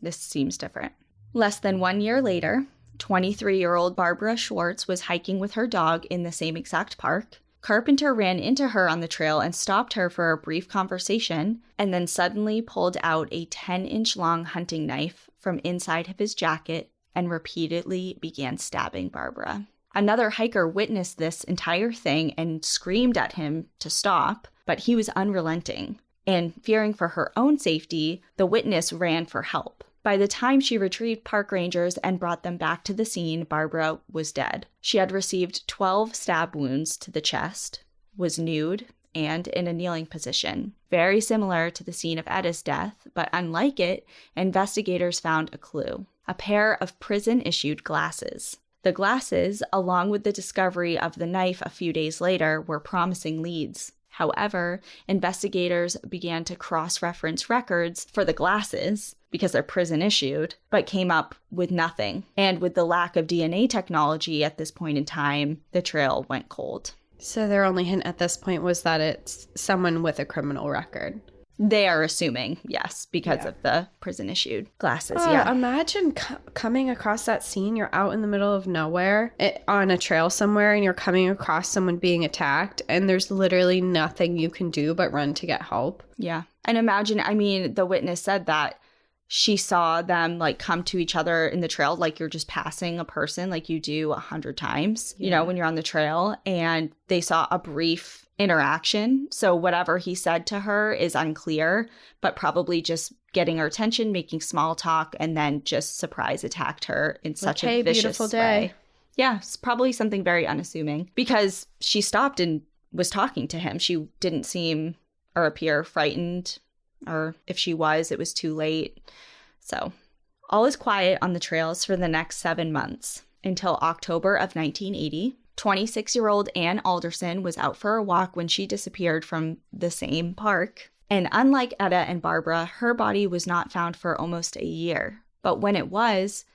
this seems different. Less than 1 year later, 23-year-old Barbara Schwartz was hiking with her dog in the same exact park. Carpenter ran into her on the trail and stopped her for a brief conversation, and then suddenly pulled out a 10-inch long hunting knife from inside of his jacket and repeatedly began stabbing Barbara. Another hiker witnessed this entire thing and screamed at him to stop, but he was unrelenting. And fearing for her own safety, the witness ran for help. By the time she retrieved park rangers and brought them back to the scene, Barbara was dead. She had received 12 stab wounds to the chest, was nude, and in a kneeling position. Very similar to the scene of Etta's death, but unlike it, investigators found a clue: a pair of prison-issued glasses. The glasses, along with the discovery of the knife a few days later, were promising leads. However, investigators began to cross-reference records for the glasses because they're prison-issued, but came up with nothing. And with the lack of DNA technology at this point in time, the trail went cold. So their only hint at this point was that it's someone with a criminal record. They are assuming, yes, because of the prison-issued glasses, Imagine coming across that scene. You're out in the middle of nowhere on a trail somewhere, and you're coming across someone being attacked, and there's literally nothing you can do but run to get help. Yeah. And imagine, I mean, the witness said that she saw them like come to each other in the trail like you're just passing a person like you do 100 times, you know, when you're on the trail, and they saw a brief interaction. So whatever he said to her is unclear, but probably just getting her attention, making small talk, and then just surprise attacked her in such a vicious beautiful day. way. Yeah, it's probably something very unassuming because she stopped and was talking to him. She didn't seem or appear frightened, or if she was, it was too late. So all is quiet on the trails for the next 7 months until October of 1980. 26-year-old Ann Alderson was out for a walk when she disappeared from the same park. And unlike Etta and Barbara, her body was not found for almost a year. But when it was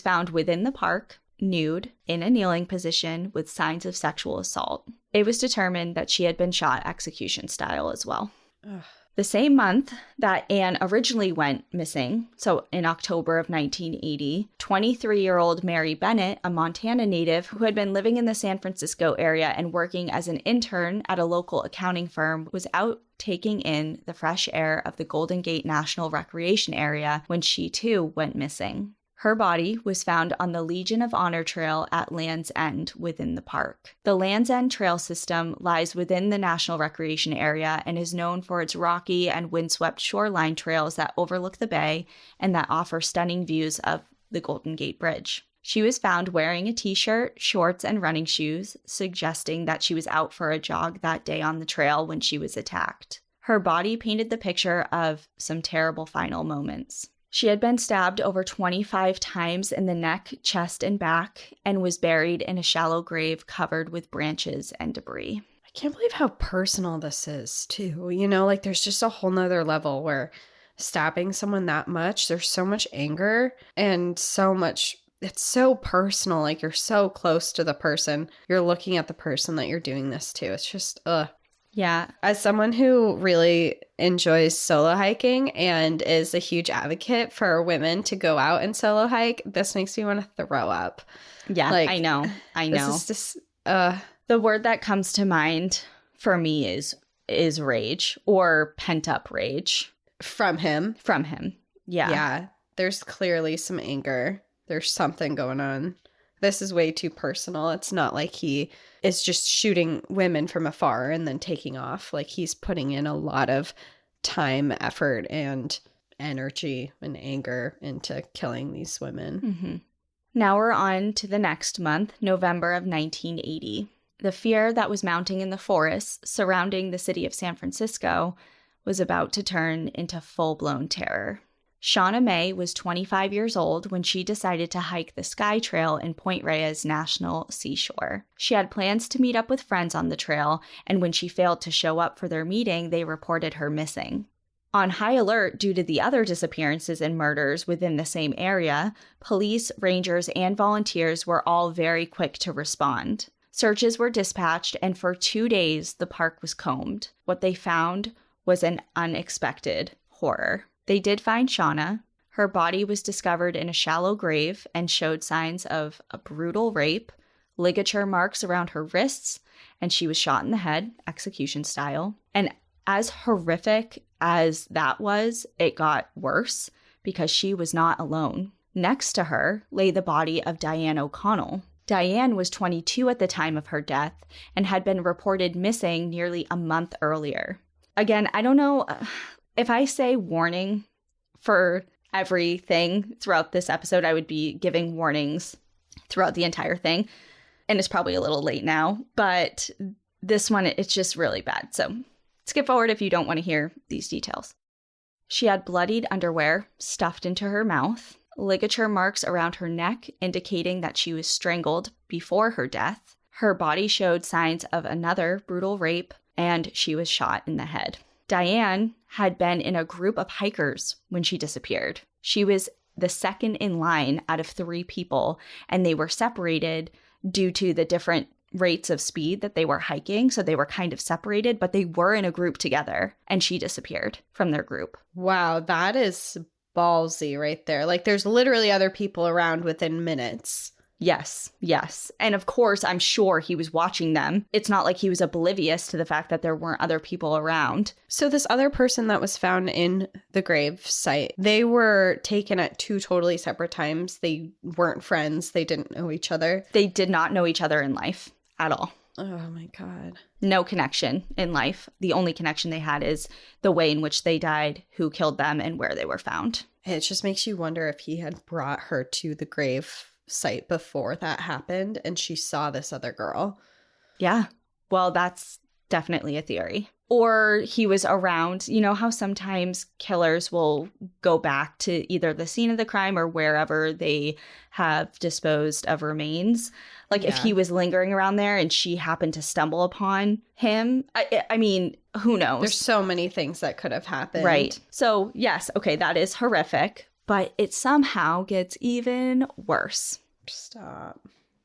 found within the park, nude, in a kneeling position with signs of sexual assault. It was determined that she had been shot execution style as well. Ugh. The same month that Anne originally went missing, so in October of 1980, 23-year-old Mary Bennett, a Montana native who had been living in the San Francisco area and working as an intern at a local accounting firm, was out taking in the fresh air of the Golden Gate National Recreation Area when she too went missing. Her body was found on the Legion of Honor Trail at Land's End within the park. The Land's End Trail system lies within the National Recreation Area and is known for its rocky and windswept shoreline trails that overlook the bay and that offer stunning views of the Golden Gate Bridge. She was found wearing a t-shirt, shorts, and running shoes, suggesting that she was out for a jog that day on the trail when she was attacked. Her body painted the picture of some terrible final moments. She had been stabbed over 25 times in the neck, chest, and back, and was buried in a shallow grave covered with branches and debris. I Can't believe how personal this is, too. You know, like there's just a whole nother level where stabbing someone that much, there's so much anger and so much, it's so personal. Like you're so close to the person. You're looking at the person that you're doing this to. It's just, ugh. Yeah. As someone who really enjoys solo hiking and is a huge advocate for women to go out and solo hike, this makes me want to throw up. Yeah, Like, I know. This is just, The word that comes to mind for me is rage, or pent up rage. From him. From him. Yeah. Yeah. There's clearly some anger. There's something going on. This is way too personal. It's not like he is just shooting women from afar and then taking off. Like he's putting in a lot of time, effort, and energy and anger into killing these women. Mm-hmm. Now we're on to the next month, November of 1980. The fear that was mounting in the forests surrounding the city of San Francisco was about to turn into full-blown terror. Shauna May was 25 years old when she decided to hike the Sky Trail in Point Reyes National Seashore. She had plans to meet up with friends on the trail, and when she failed to show up for their meeting, they reported her missing. On high alert due to the other disappearances and murders within the same area, police, rangers, and volunteers were all very quick to respond. Searches were dispatched, and for 2 days, the park was combed. What they found was an unexpected horror. They did find Shauna. Her body was discovered in a shallow grave and showed signs of a brutal rape, ligature marks around her wrists, and she was shot in the head, execution style. And as horrific as that was, it got worse because she was not alone. Next to her lay the body of Diane O'Connell. Diane was 22 at the time of her death and had been reported missing nearly a month earlier. Again, I don't know if I say warning for everything throughout this episode, I would be giving warnings throughout the entire thing. And it's probably a little late now, but this one, it's just really bad. So skip forward if you don't want to hear these details. She had bloodied underwear stuffed into her mouth, ligature marks around her neck indicating that she was strangled before her death. Her body showed signs of another brutal rape, and she was shot in the head. Diane had been in a group of hikers when she disappeared. She was the second in line out of 3 people, and they were separated due to the different rates of speed that they were hiking. So they were kind of separated, but they were in a group together, and she disappeared from their group. Wow, that is ballsy right there. Like there's literally other people around within minutes. Yes, yes. And of course, I'm sure he was watching them. It's not like he was oblivious to the fact that there weren't other people around. So this other person that was found in the grave site, they were taken at 2 totally separate times. They weren't friends. They didn't know each other. They did not know each other in life at all. Oh my God. No connection in life. The only connection they had is the way in which they died, who killed them, and where they were found. It just makes you wonder if he had brought her to the grave site before that happened and she saw this other girl. Yeah. Well, that's definitely a theory. Or he was around. You know how sometimes killers will go back to either the scene of the crime or wherever they have disposed of remains. Like if he was lingering around there and she happened to stumble upon him. I mean, who knows? There's so many things that could have happened. Right. So yes, okay, that is horrific. But it somehow gets even worse. Stop.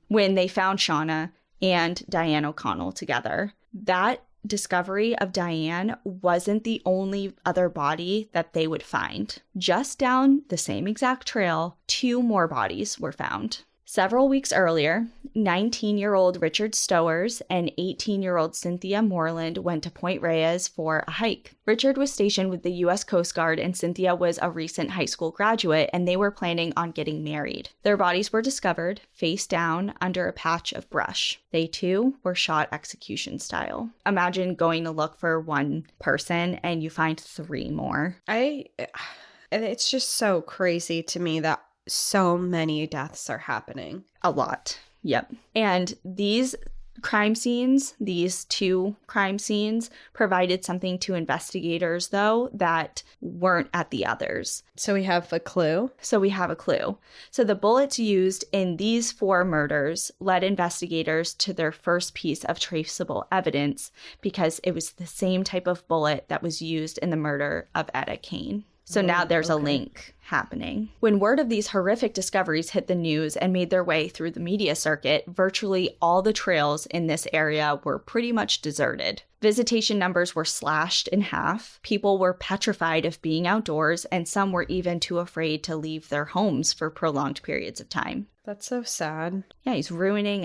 When they found Shauna and Diane O'Connell together. That discovery of Diane wasn't the only other body that they would find. Just down the same exact trail, 2 more bodies were found. Several weeks earlier, 19-year-old Richard Stowers and 18-year-old Cynthia Moreland went to Point Reyes for a hike. Richard was stationed with the U.S. Coast Guard and Cynthia was a recent high school graduate, and they were planning on getting married. Their bodies were discovered face down under a patch of brush. They too were shot execution style. Imagine going to look for one person and you find 3 more. It's just so crazy to me that so many deaths are happening. A lot. Yep. And these crime scenes, these 2 crime scenes, provided something to investigators, though, that weren't at the others. So we have a clue. So we have a clue. So the bullets used in these 4 murders led investigators to their first piece of traceable evidence because it was the same type of bullet that was used in the murder of Etta Kane. So now there's a link happening. When word of these horrific discoveries hit the news and made their way through the media circuit, virtually all the trails in this area were pretty much deserted. Visitation numbers were slashed in half. People were petrified of being outdoors, and some were even too afraid to leave their homes for prolonged periods of time. That's so sad. Yeah, he's ruining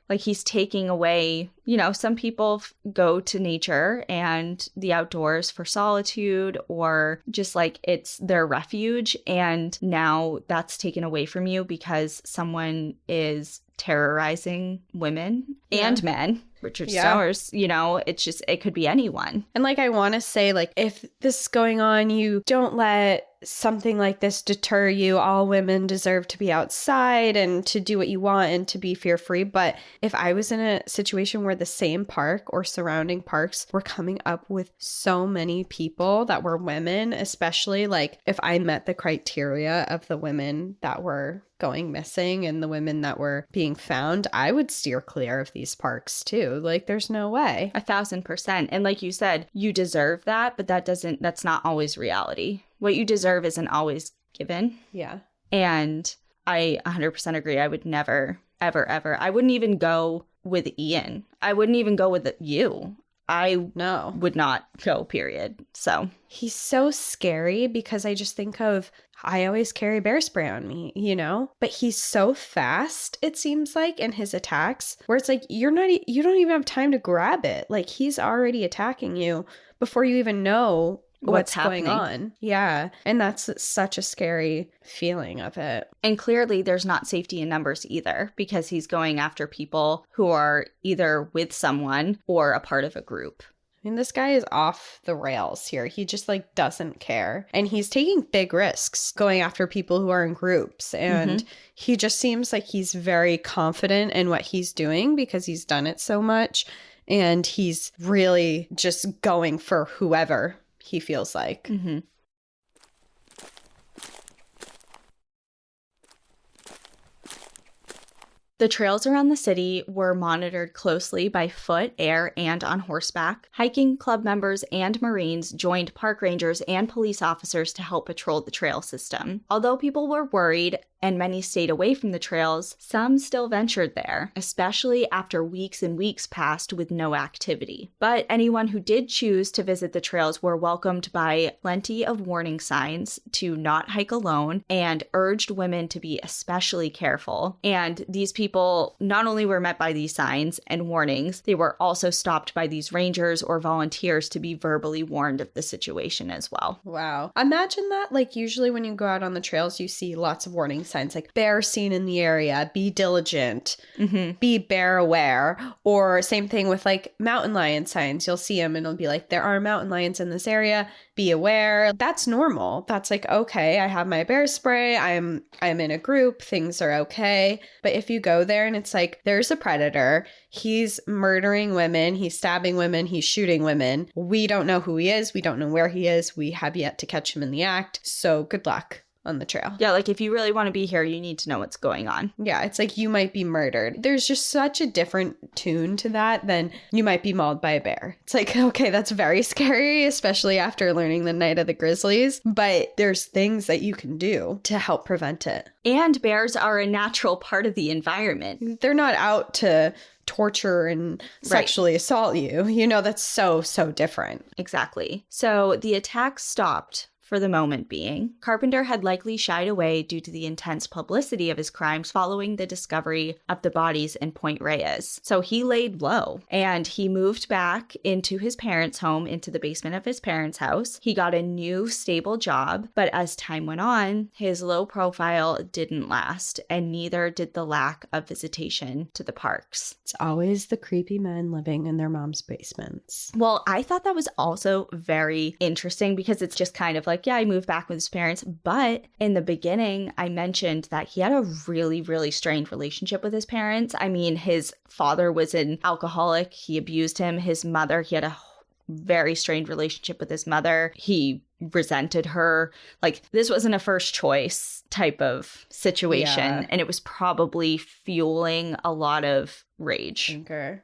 like he's taking away, some people go to nature and the outdoors for solitude or just like it's their refuge. And now that's taken away from you because someone is terrorizing women and men. Richard Stowers, it could be anyone. And like, I want to say, like, if this is going on, you don't let something like this deter you. All women deserve to be outside and to do what you want and to be fear-free. But if I was in a situation where the same park or surrounding parks were coming up with so many people that were women, especially like if I met the criteria of the women that were going missing and the women that were being found, I would steer clear of these parks too. Like, there's no way. 1,000%. And like you said, you deserve that, but that's not always reality. What you deserve isn't always given. Yeah. And I 100% agree. I would never, ever, ever. I wouldn't even go with Ian. I wouldn't even go with you. I would not go, period. So he's so scary because I just think of, I always carry bear spray on me, but he's so fast, it seems like, in his attacks, where it's like, you don't even have time to grab it. Like, he's already attacking you before you even know what's going on. Yeah. And that's such a scary feeling of it. And clearly there's not safety in numbers either, because he's going after people who are either with someone or a part of a group. I mean, this guy is off the rails here. He just like doesn't care. And he's taking big risks going after people who are in groups. And he just seems like he's very confident in what he's doing because he's done it so much. And he's really just going for whoever he feels like. The trails around the city were monitored closely by foot, air, and on horseback. Hiking club members and Marines joined park rangers and police officers to help patrol the trail system. Although people were worried and many stayed away from the trails, some still ventured there, especially after weeks and weeks passed with no activity. But anyone who did choose to visit the trails were welcomed by plenty of warning signs to not hike alone and urged women to be especially careful. And these people not only were met by these signs and warnings, they were also stopped by these rangers or volunteers to be verbally warned of the situation as well. Wow. Imagine that, like, usually when you go out on the trails, you see lots of warning signs like bear seen in the area, be diligent, be bear aware, or same thing with like mountain lion signs. You'll see them and it'll be like, there are mountain lions in this area, be aware. That's normal. That's like, okay, I have my bear spray, I'm in a group, things are okay. But if you go there and it's like, there's a predator, he's murdering women, he's stabbing women, he's shooting women, we don't know who he is, we don't know where he is, we have yet to catch him in the act, so good luck on the trail. Yeah, like if you really want to be here, you need to know what's going on. Yeah, it's like you might be murdered. There's just such a different tune to that than you might be mauled by a bear. It's like, okay, that's very scary, especially after learning the night of the grizzlies, but there's things that you can do to help prevent it. And bears are a natural part of the environment. They're not out to torture and sexually assault you. That's so different. Exactly. So the attack stopped for the moment being. Carpenter had likely shied away due to the intense publicity of his crimes following the discovery of the bodies in Point Reyes. So he laid low and he moved back into his parents' home, into the basement of his parents' house. He got a new stable job, but as time went on, his low profile didn't last, and neither did the lack of visitation to the parks. It's always the creepy men living in their mom's basements. Well, I thought that was also very interesting because it's just kind of like, like, yeah, he moved back with his parents. But in the beginning, I mentioned that he had a really, really strained relationship with his parents. I mean, his father was an alcoholic. He abused him. His mother, he had a very strained relationship with his mother. He resented her. Like, this wasn't a first choice type of situation. Yeah. And it was probably fueling a lot of rage. Anger.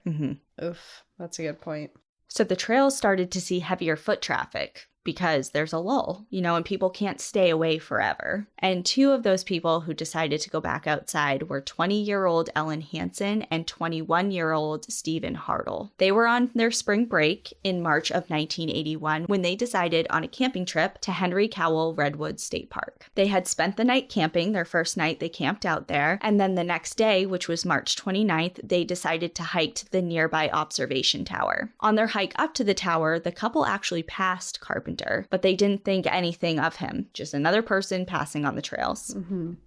Oof. That's a good point. So the trails started to see heavier foot traffic because there's a lull, and people can't stay away forever. And two of those people who decided to go back outside were 20-year-old Ellen Hansen and 21-year-old Stephen Hartle. They were on their spring break in March of 1981 when they decided on a camping trip to Henry Cowell Redwood State Park. They had spent the night camping, their first night they camped out there, and then the next day, which was March 29th, they decided to hike to the nearby observation tower. On their hike up to the tower, the couple actually passed Carpenter, but they didn't think anything of him, just another person passing on the trails.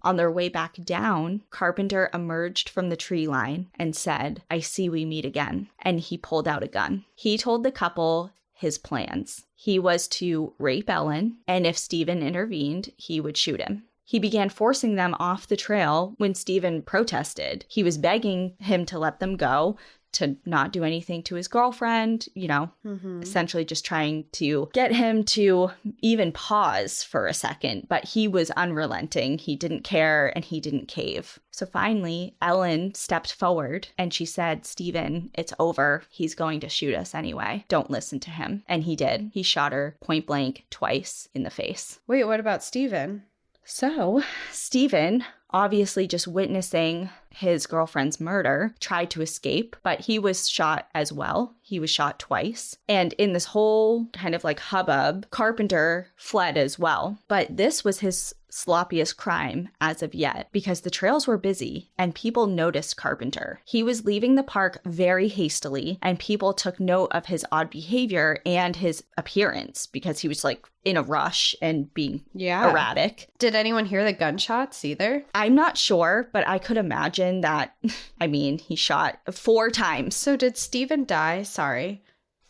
On their way back down, Carpenter emerged from the tree line and said, "I see we meet again." And he pulled out a gun. He told the couple his plans. He was to rape Ellen, and if Stephen intervened, he would shoot him. He began forcing them off the trail when Stephen protested. He was begging him to let them go, to not do anything to his girlfriend, essentially just trying to get him to even pause for a second. But he was unrelenting. He didn't care and he didn't cave. So finally, Ellen stepped forward and she said, "Stephen, it's over. He's going to shoot us anyway. Don't listen to him." And he did. He shot her point blank twice in the face. Wait, what about Stephen? So Stephen, obviously just witnessing his girlfriend's murder, tried to escape, but he was shot as well. He was shot twice. And in this whole kind of like hubbub, Carpenter fled as well. But this was his sloppiest crime as of yet because the trails were busy and people noticed Carpenter. He was leaving the park very hastily and people took note of his odd behavior and his appearance because he was like in a rush and being erratic. Did anyone hear the gunshots either? I'm not sure, but I could imagine that, he shot 4 times. So did Stephen die? Sorry.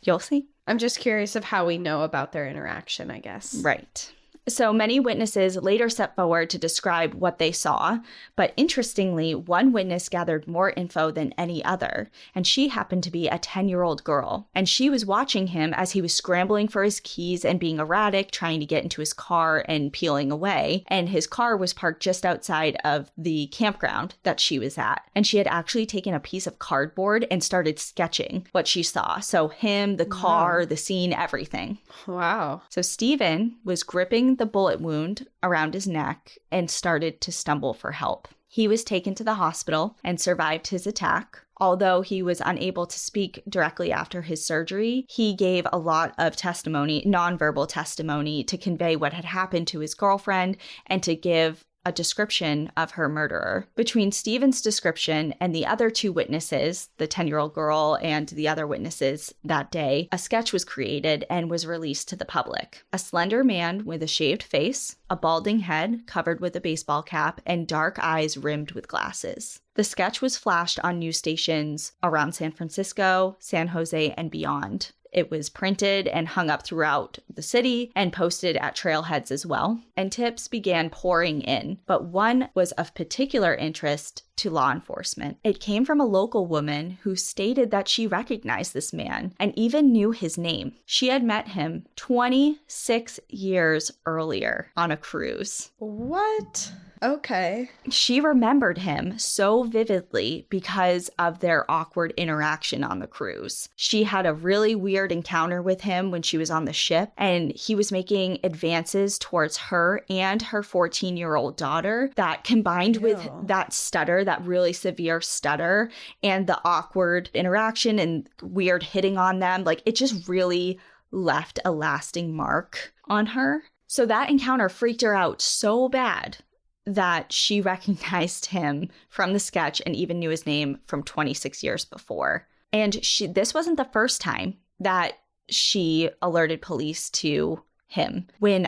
You'll see. I'm just curious of how we know about their interaction, I guess. Right. So many witnesses later stepped forward to describe what they saw, but interestingly, one witness gathered more info than any other, and she happened to be a 10-year-old girl. And she was watching him as he was scrambling for his keys and being erratic, trying to get into his car and peeling away. And his car was parked just outside of the campground that she was at. And she had actually taken a piece of cardboard and started sketching what she saw. So him, the car, the scene, everything. Wow. So Stephen was gripping the bullet wound around his neck and started to stumble for help. He was taken to the hospital and survived his attack. Although he was unable to speak directly after his surgery, he gave a lot of testimony, nonverbal testimony, to convey what had happened to his girlfriend and to give a description of her murderer. Between Stephen's description and the other 2 witnesses, the 10-year-old girl and the other witnesses that day, a sketch was created and was released to the public. A slender man with a shaved face, a balding head covered with a baseball cap, and dark eyes rimmed with glasses. The sketch was flashed on news stations around San Francisco, San Jose, and beyond. It was printed and hung up throughout the city and posted at trailheads as well. And tips began pouring in, but one was of particular interest to law enforcement. It came from a local woman who stated that she recognized this man and even knew his name. She had met him 26 years earlier on a cruise. What? Okay. She remembered him so vividly because of their awkward interaction on the cruise. She had a really weird encounter with him when she was on the ship, and he was making advances towards her and her 14-year-old daughter that combined with that stutter, that really severe stutter, and the awkward interaction and weird hitting on them, like it just really left a lasting mark on her. So that encounter freaked her out so bad that she recognized him from the sketch and even knew his name from 26 years before. And this wasn't the first time that she alerted police to him. When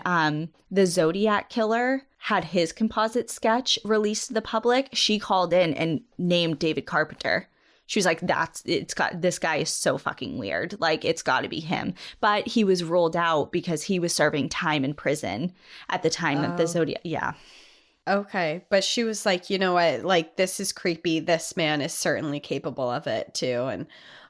the Zodiac Killer had his composite sketch released to the public, she called in and named David Carpenter. She was like, this guy is so fucking weird. Like, it's got to be him. But he was ruled out because he was serving time in prison at the time of the Zodiac. Yeah. Okay. But she was like, you know what? Like, this is creepy. This man is certainly capable of it too. And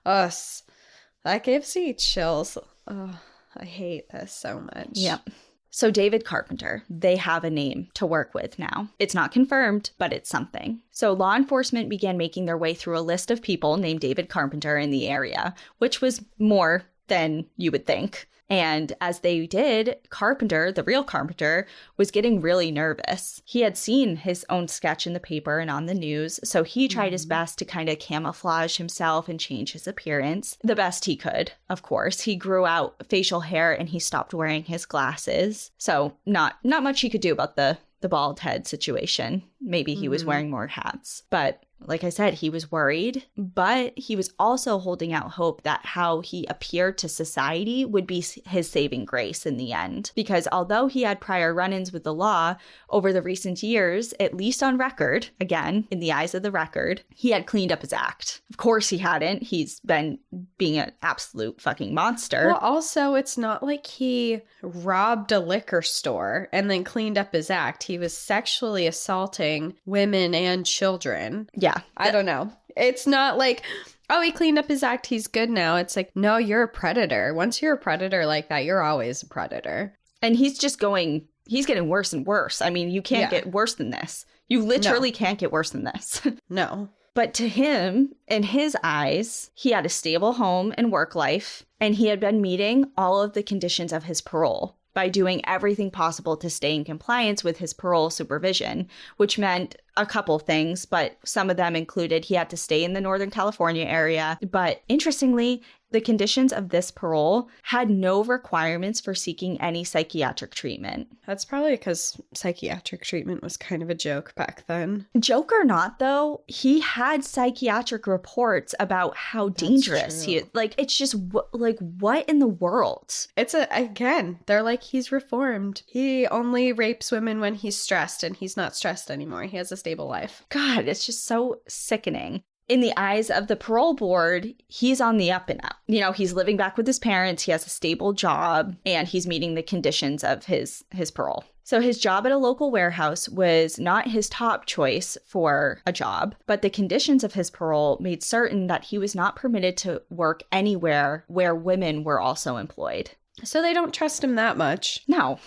that gives me chills. Oh, I hate this so much. Yep. So David Carpenter, they have a name to work with now. It's not confirmed, but it's something. So law enforcement began making their way through a list of people named David Carpenter in the area, which was more than you would think. And as they did, Carpenter, the real Carpenter, was getting really nervous. He had seen his own sketch in the paper and on the news, so he tried his best to kind of camouflage himself and change his appearance. The best he could, of course. He grew out facial hair and he stopped wearing his glasses. So not much he could do about the bald head situation. Maybe he was wearing more hats. But like I said, he was worried, but he was also holding out hope that how he appeared to society would be his saving grace in the end. Because although he had prior run-ins with the law over the recent years, at least on record, again, in the eyes of the record, he had cleaned up his act. Of course he hadn't. He's been being an absolute fucking monster. Well, also, it's not like he robbed a liquor store and then cleaned up his act. He was sexually assaulting women and children. Yeah. I don't know. It's not like, oh, he cleaned up his act, he's good now. It's like, no, you're a predator. Once you're a predator like that, you're always a predator. And he's getting worse and worse. I mean, you can't get worse than this. You literally can't get worse than this. No. But to him, in his eyes, he had a stable home and work life, and he had been meeting all of the conditions of his parole by doing everything possible to stay in compliance with his parole supervision, which meant a couple things, but some of them included he had to stay in the Northern California area. But interestingly, the conditions of this parole had no requirements for seeking any psychiatric treatment. That's probably because psychiatric treatment was kind of a joke back then. Joke or not, though, he had psychiatric reports about how dangerous he is. Like, it's just, what in the world? Again, they're like, he's reformed. He only rapes women when he's stressed, and he's not stressed anymore. He has a stable life. God, it's just so sickening. In the eyes of the parole board, he's on the up and up. You know, he's living back with his parents, he has a stable job, and he's meeting the conditions of his parole. So his job at a local warehouse was not his top choice for a job, but the conditions of his parole made certain that he was not permitted to work anywhere where women were also employed. So they don't trust him that much. No.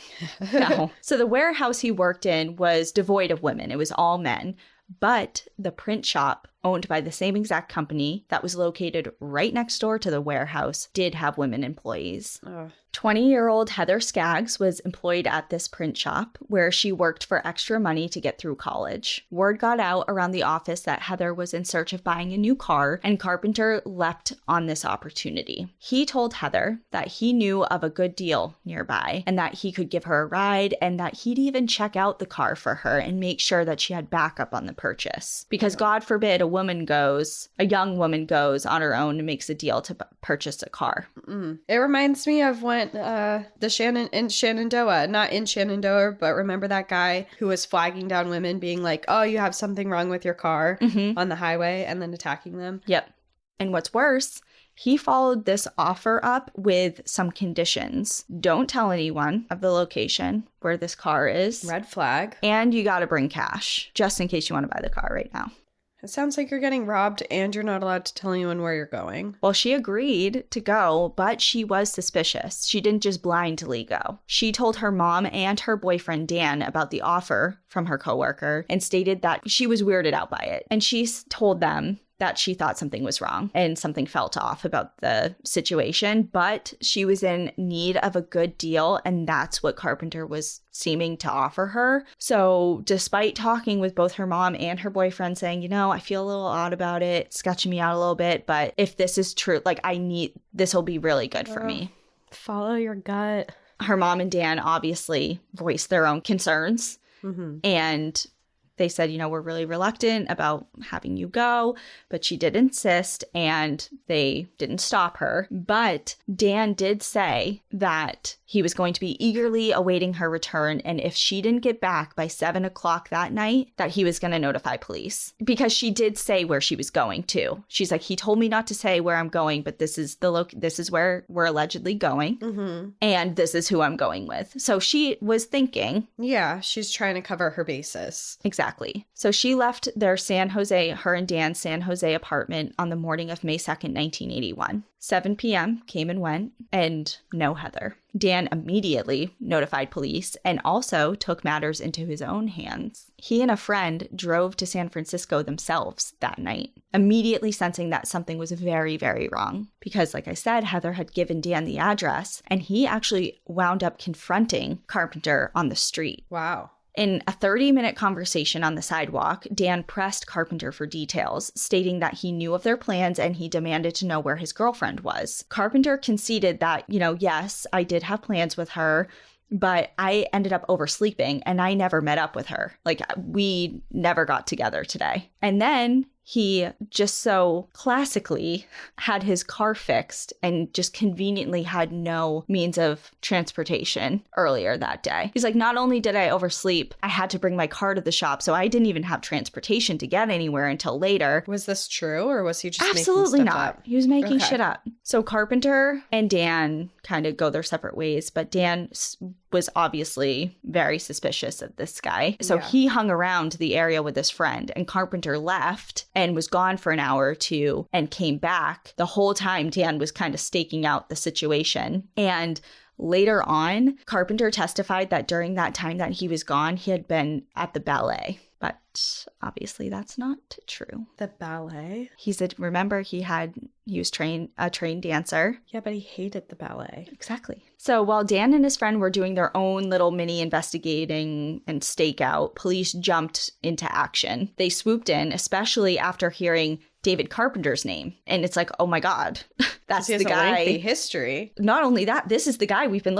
So the warehouse he worked in was devoid of women. It was all men. But the print shop, owned by the same exact company that was located right next door to the warehouse, did have women employees. 20-year-old Heather Skaggs was employed at this print shop where she worked for extra money to get through college. Word got out around the office that Heather was in search of buying a new car, and Carpenter leapt on this opportunity. He told Heather that he knew of a good deal nearby and that he could give her a ride, and that he'd even check out the car for her and make sure that she had backup on the purchase. Because God forbid a young woman goes on her own and makes a deal to purchase a car. It reminds me of when the Shenandoah, not in Shenandoah, but remember that guy who was flagging down women being like, oh, you have something wrong with your car on the highway, and then attacking them? Yep. And what's worse, he followed this offer up with some conditions. Don't tell anyone of the location where this car is. Red flag. And you got to bring cash, just in case you want to buy the car right now. It sounds like you're getting robbed and you're not allowed to tell anyone where you're going. Well, she agreed to go, but she was suspicious. She didn't just blindly go. She told her mom and her boyfriend, Dan, about the offer from her coworker and stated that she was weirded out by it. And she told them that she thought something was wrong and something felt off about the situation, but she was in need of a good deal, and that's what Carpenter was seeming to offer her. So despite talking with both her mom and her boyfriend saying, I feel a little odd about it, sketching me out a little bit, but if this is true, this will be really good for me. Follow your gut. Her mom and Dan obviously voiced their own concerns, and They said, we're really reluctant about having you go, but she did insist and they didn't stop her. But Dan did say that he was going to be eagerly awaiting her return, and if she didn't get back by 7 o'clock that night, that he was going to notify police. Because she did say where she was going to. She's like, he told me not to say where I'm going, but this is this is where we're allegedly going, and this is who I'm going with. So she was thinking. Yeah, she's trying to cover her bases. Exactly. So she left her and Dan's San Jose apartment on the morning of May 2nd, 1981. 7 p.m. came and went, and no Heather. Dan immediately notified police and also took matters into his own hands. He and a friend drove to San Francisco themselves that night, immediately sensing that something was very, very wrong. Because, like I said, Heather had given Dan the address, and he actually wound up confronting Carpenter on the street. Wow. In a 30-minute conversation on the sidewalk, Dan pressed Carpenter for details, stating that he knew of their plans and he demanded to know where his girlfriend was. Carpenter conceded that, yes, I did have plans with her, but I ended up oversleeping and I never met up with her. Like, we never got together today. And then he just so classically had his car fixed and just conveniently had no means of transportation earlier that day. He's like, not only did I oversleep, I had to bring my car to the shop, so I didn't even have transportation to get anywhere until later. Was this true, or was he just Absolutely making stuff not. up? He was making shit up. So Carpenter and Dan kind of go their separate ways, but Dan was obviously very suspicious of this guy. So he hung around the area with his friend, and Carpenter left and was gone for an hour or two and came back. The whole time Dan was kind of staking out the situation. And later on, Carpenter testified that during that time that he was gone, he had been at the ballet. But obviously that's not true. The ballet? He said, remember, he was a trained dancer. Yeah, but he hated the ballet. Exactly. So while Dan and his friend were doing their own little mini investigating and stakeout, police jumped into action. They swooped in, especially after hearing David Carpenter's name. And it's like, oh my God, that's the guy. A lengthy history. Not only that, this is the guy we've been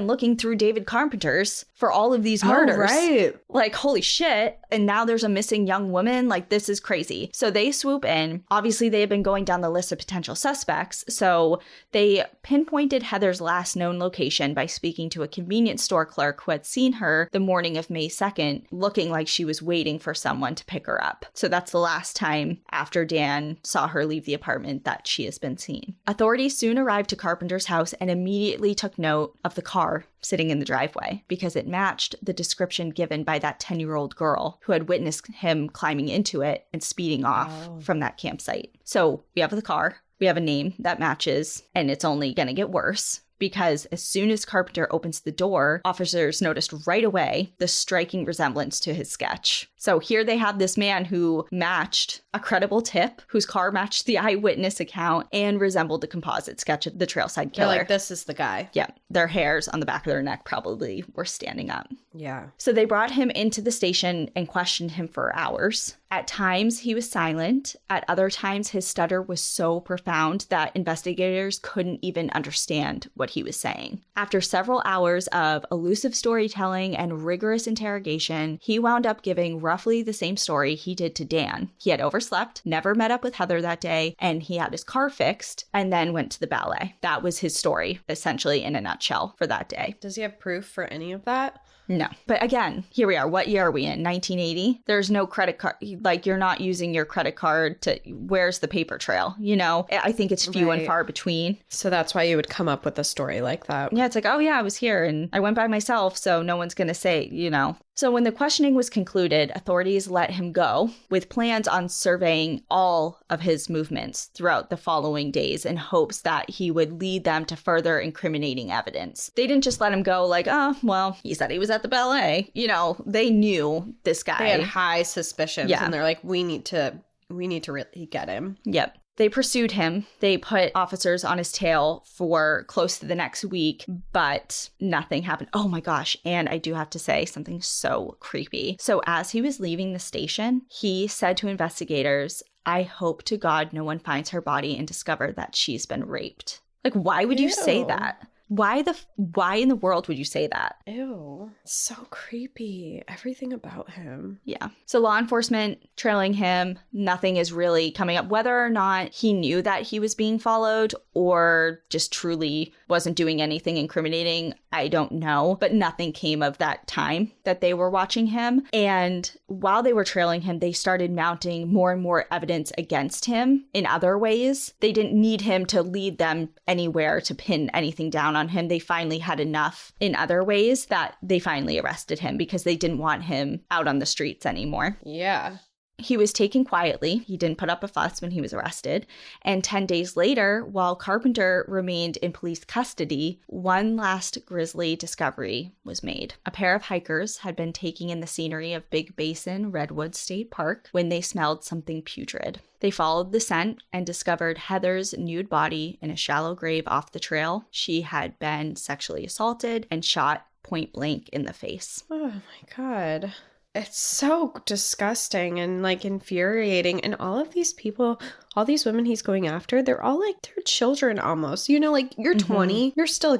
looking through David Carpenter's for all of these murders. Oh, right. Like, holy shit. And now there's a missing young woman. Like, this is crazy. So they swoop in. Obviously, they had been going down the list of potential suspects. So they pinpointed Heather's last known location by speaking to a convenience store clerk who had seen her the morning of May 2nd, looking like she was waiting for someone to pick her up. So that's the last time after Dan saw her leave the apartment that she has been seen. Authorities soon arrived to Carpenter's house and immediately took note of the car sitting in the driveway because it matched the description given by that 10-year-old girl who had witnessed him climbing into it and speeding off from that campsite. So we have the car, we have a name that matches, and it's only going to get worse. Because as soon as Carpenter opens the door, officers noticed right away the striking resemblance to his sketch. So here they have this man who matched a credible tip, whose car matched the eyewitness account and resembled the composite sketch of the Trailside Killer. They're like, this is the guy. Yeah. Their hairs on the back of their neck probably were standing up. Yeah. So they brought him into the station and questioned him for hours. At times, he was silent. At other times, his stutter was so profound that investigators couldn't even understand what he was saying. After several hours of elusive storytelling and rigorous interrogation, he wound up giving roughly the same story he did to Dan. He had overslept, never met up with Heather that day, and he had his car fixed and then went to the ballet. That was his story, essentially in a nutshell, for that day. Does he have proof for any of that? No. But again, here we are. What year are we in? 1980? There's no credit card. Like, you're not using your credit card to, where's the paper trail? I think it's few and far between. So that's why you would come up with a story like that. Yeah, it's like, oh yeah, I was here and I went by myself, so no one's going to say, So when the questioning was concluded, authorities let him go with plans on surveying all of his movements throughout the following days in hopes that he would lead them to further incriminating evidence. They didn't just let him go like, oh, well, he said he was at the ballet. They knew this guy. They had high suspicions and they're like, we need to really get him. Yep. They pursued him. They put officers on his tail for close to the next week, but nothing happened. Oh my gosh. And I do have to say something so creepy. So as he was leaving the station, he said to investigators, I hope to God no one finds her body and discover that she's been raped. Like, why would you say that? Why in the world would you say that? Ew. So creepy. Everything about him. Yeah. So law enforcement trailing him, nothing is really coming up. Whether or not he knew that he was being followed or just truly wasn't doing anything incriminating, I don't know. But nothing came of that time that they were watching him. And while they were trailing him, they started mounting more and more evidence against him in other ways. They didn't need him to lead them anywhere to pin anything down on him. They finally had enough in other ways that they finally arrested him because they didn't want him out on the streets anymore. Yeah. He was taken quietly. He didn't put up a fuss when he was arrested. And 10 days later, while Carpenter remained in police custody, one last grisly discovery was made. A pair of hikers had been taking in the scenery of Big Basin Redwood State Park when they smelled something putrid. They followed the scent and discovered Heather's nude body in a shallow grave off the trail. She had been sexually assaulted and shot point blank in the face. Oh my God. It's so disgusting and like infuriating. And all of these people, all these women he's going after, they're all like their children almost. You know, like you're 20,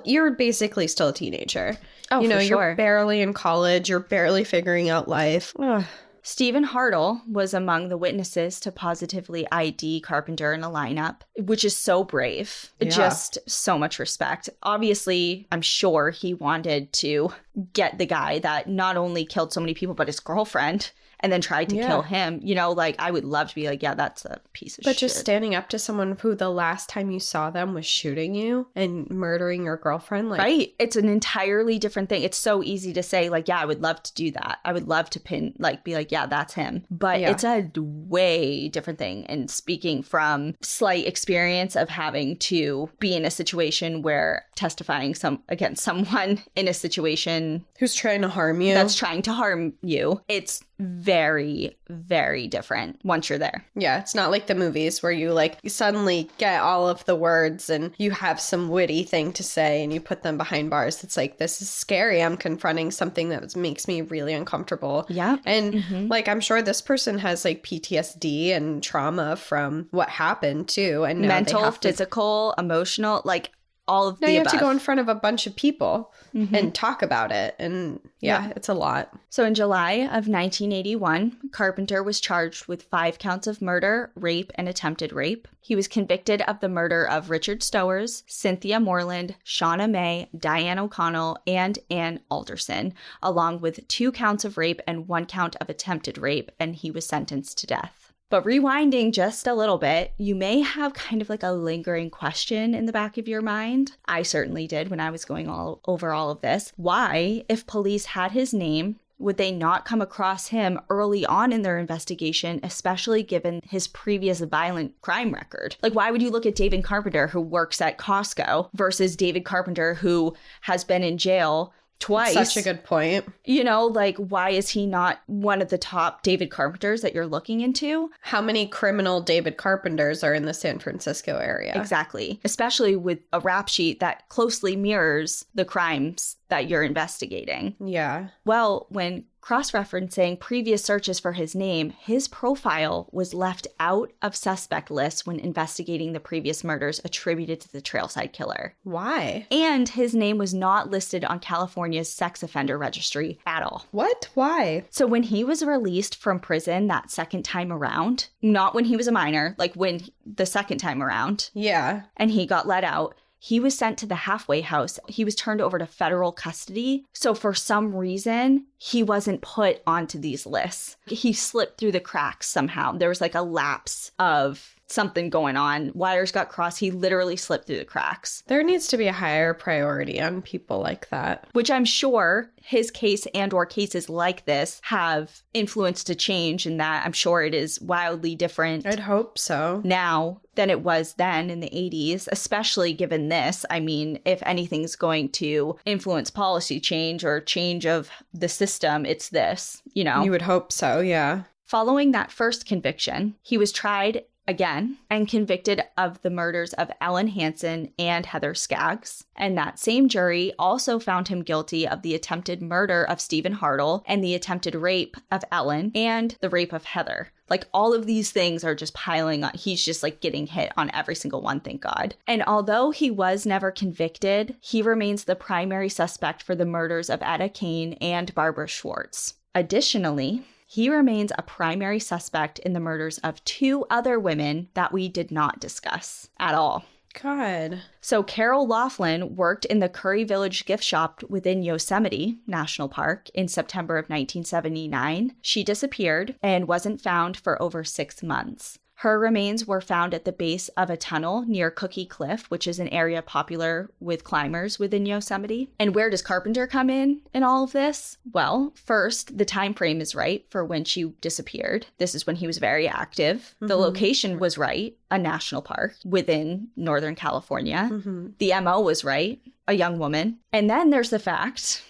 you're basically still a teenager. Oh, you know, for sure. You're barely in college, you're barely figuring out life. Ugh. Stephen Hartle was among the witnesses to positively ID Carpenter in a lineup, which is so brave. Yeah. Just so much respect. Obviously, I'm sure he wanted to get the guy that not only killed so many people, but his girlfriend, and then tried to kill him. You know, like, I would love to be like, yeah, that's a piece of shit. But just standing up to someone who the last time you saw them was shooting you and murdering your girlfriend. Like, right. It's an entirely different thing. It's so easy to say, like, yeah, I would love to do that. I would love to be like, yeah, that's him. But it's a way different thing. And speaking from slight experience of having to be in a situation where testifying against someone in a situation who's trying to harm you. That's trying to harm you. It's very, very different once you're there. Yeah, it's not like the movies where you suddenly get all of the words and you have some witty thing to say and you put them behind bars. It's like, this is scary. I'm confronting something that makes me really uncomfortable. Yeah. And I'm sure this person has like PTSD and trauma from what happened too. And mental, physical, emotional, like all of the above. Now you have to go in front of a bunch of people and talk about it. And it's a lot. So in July of 1981, Carpenter was charged with 5 counts of murder, rape, and attempted rape. He was convicted of the murder of Richard Stowers, Cynthia Moreland, Shauna May, Diane O'Connell, and Ann Alderson, along with 2 counts of rape and 1 count of attempted rape, and he was sentenced to death. But rewinding just a little bit, you may have kind of like a lingering question in the back of your mind. I certainly did when I was going over all of this. Why, if police had his name, would they not come across him early on in their investigation, especially given his previous violent crime record? Like, why would you look at David Carpenter, who works at Costco, versus David Carpenter, who has been in jail twice? Such a good point. You know, like, why is he not one of the top David Carpenters that you're looking into? How many criminal David Carpenters are in the San Francisco area? Exactly. Especially with a rap sheet that closely mirrors the crimes that you're investigating. Yeah. Well, when cross-referencing previous searches for his name, his profile was left out of suspect lists when investigating the previous murders attributed to the Trailside Killer. Why? And his name was not listed on California's sex offender registry at all. What? Why? So when he was released from prison that second time around, not when he was a minor, like when the second time around. Yeah. And he got let out, he was sent to the halfway house. He was turned over to federal custody. So for some reason, he wasn't put onto these lists. He slipped through the cracks somehow. There was like a lapse of something going on. Wires got crossed. He literally slipped through the cracks. There needs to be a higher priority on people like that. Which I'm sure his case and or cases like this have influenced a change in that. I'm sure it is wildly different. I'd hope so. Now than it was then in the 80s, especially given this. I mean, if anything's going to influence policy change or change of the system, it's this, you know? You would hope so, yeah. Following that first conviction, he was tried again and convicted of the murders of Ellen Hansen and Heather Skaggs. And that same jury also found him guilty of the attempted murder of Stephen Hartle and the attempted rape of Ellen and the rape of Heather. Like, all of these things are just piling on. He's just like getting hit on every single one, thank God. And although he was never convicted, he remains the primary suspect for the murders of Etta Kane and Barbara Schwartz. Additionally, he remains a primary suspect in the murders of 2 other women that we did not discuss at all. God. So Carol Laughlin worked in the Curry Village gift shop within Yosemite National Park in September of 1979. She disappeared and wasn't found for over 6 months. Her remains were found at the base of a tunnel near Cookie Cliff, which is an area popular with climbers within Yosemite. And where does Carpenter come in all of this? Well, first, the time frame is right for when she disappeared. This is when he was very active. The location was right, a national park within Northern California. The MO was right, a young woman. And then there's the fact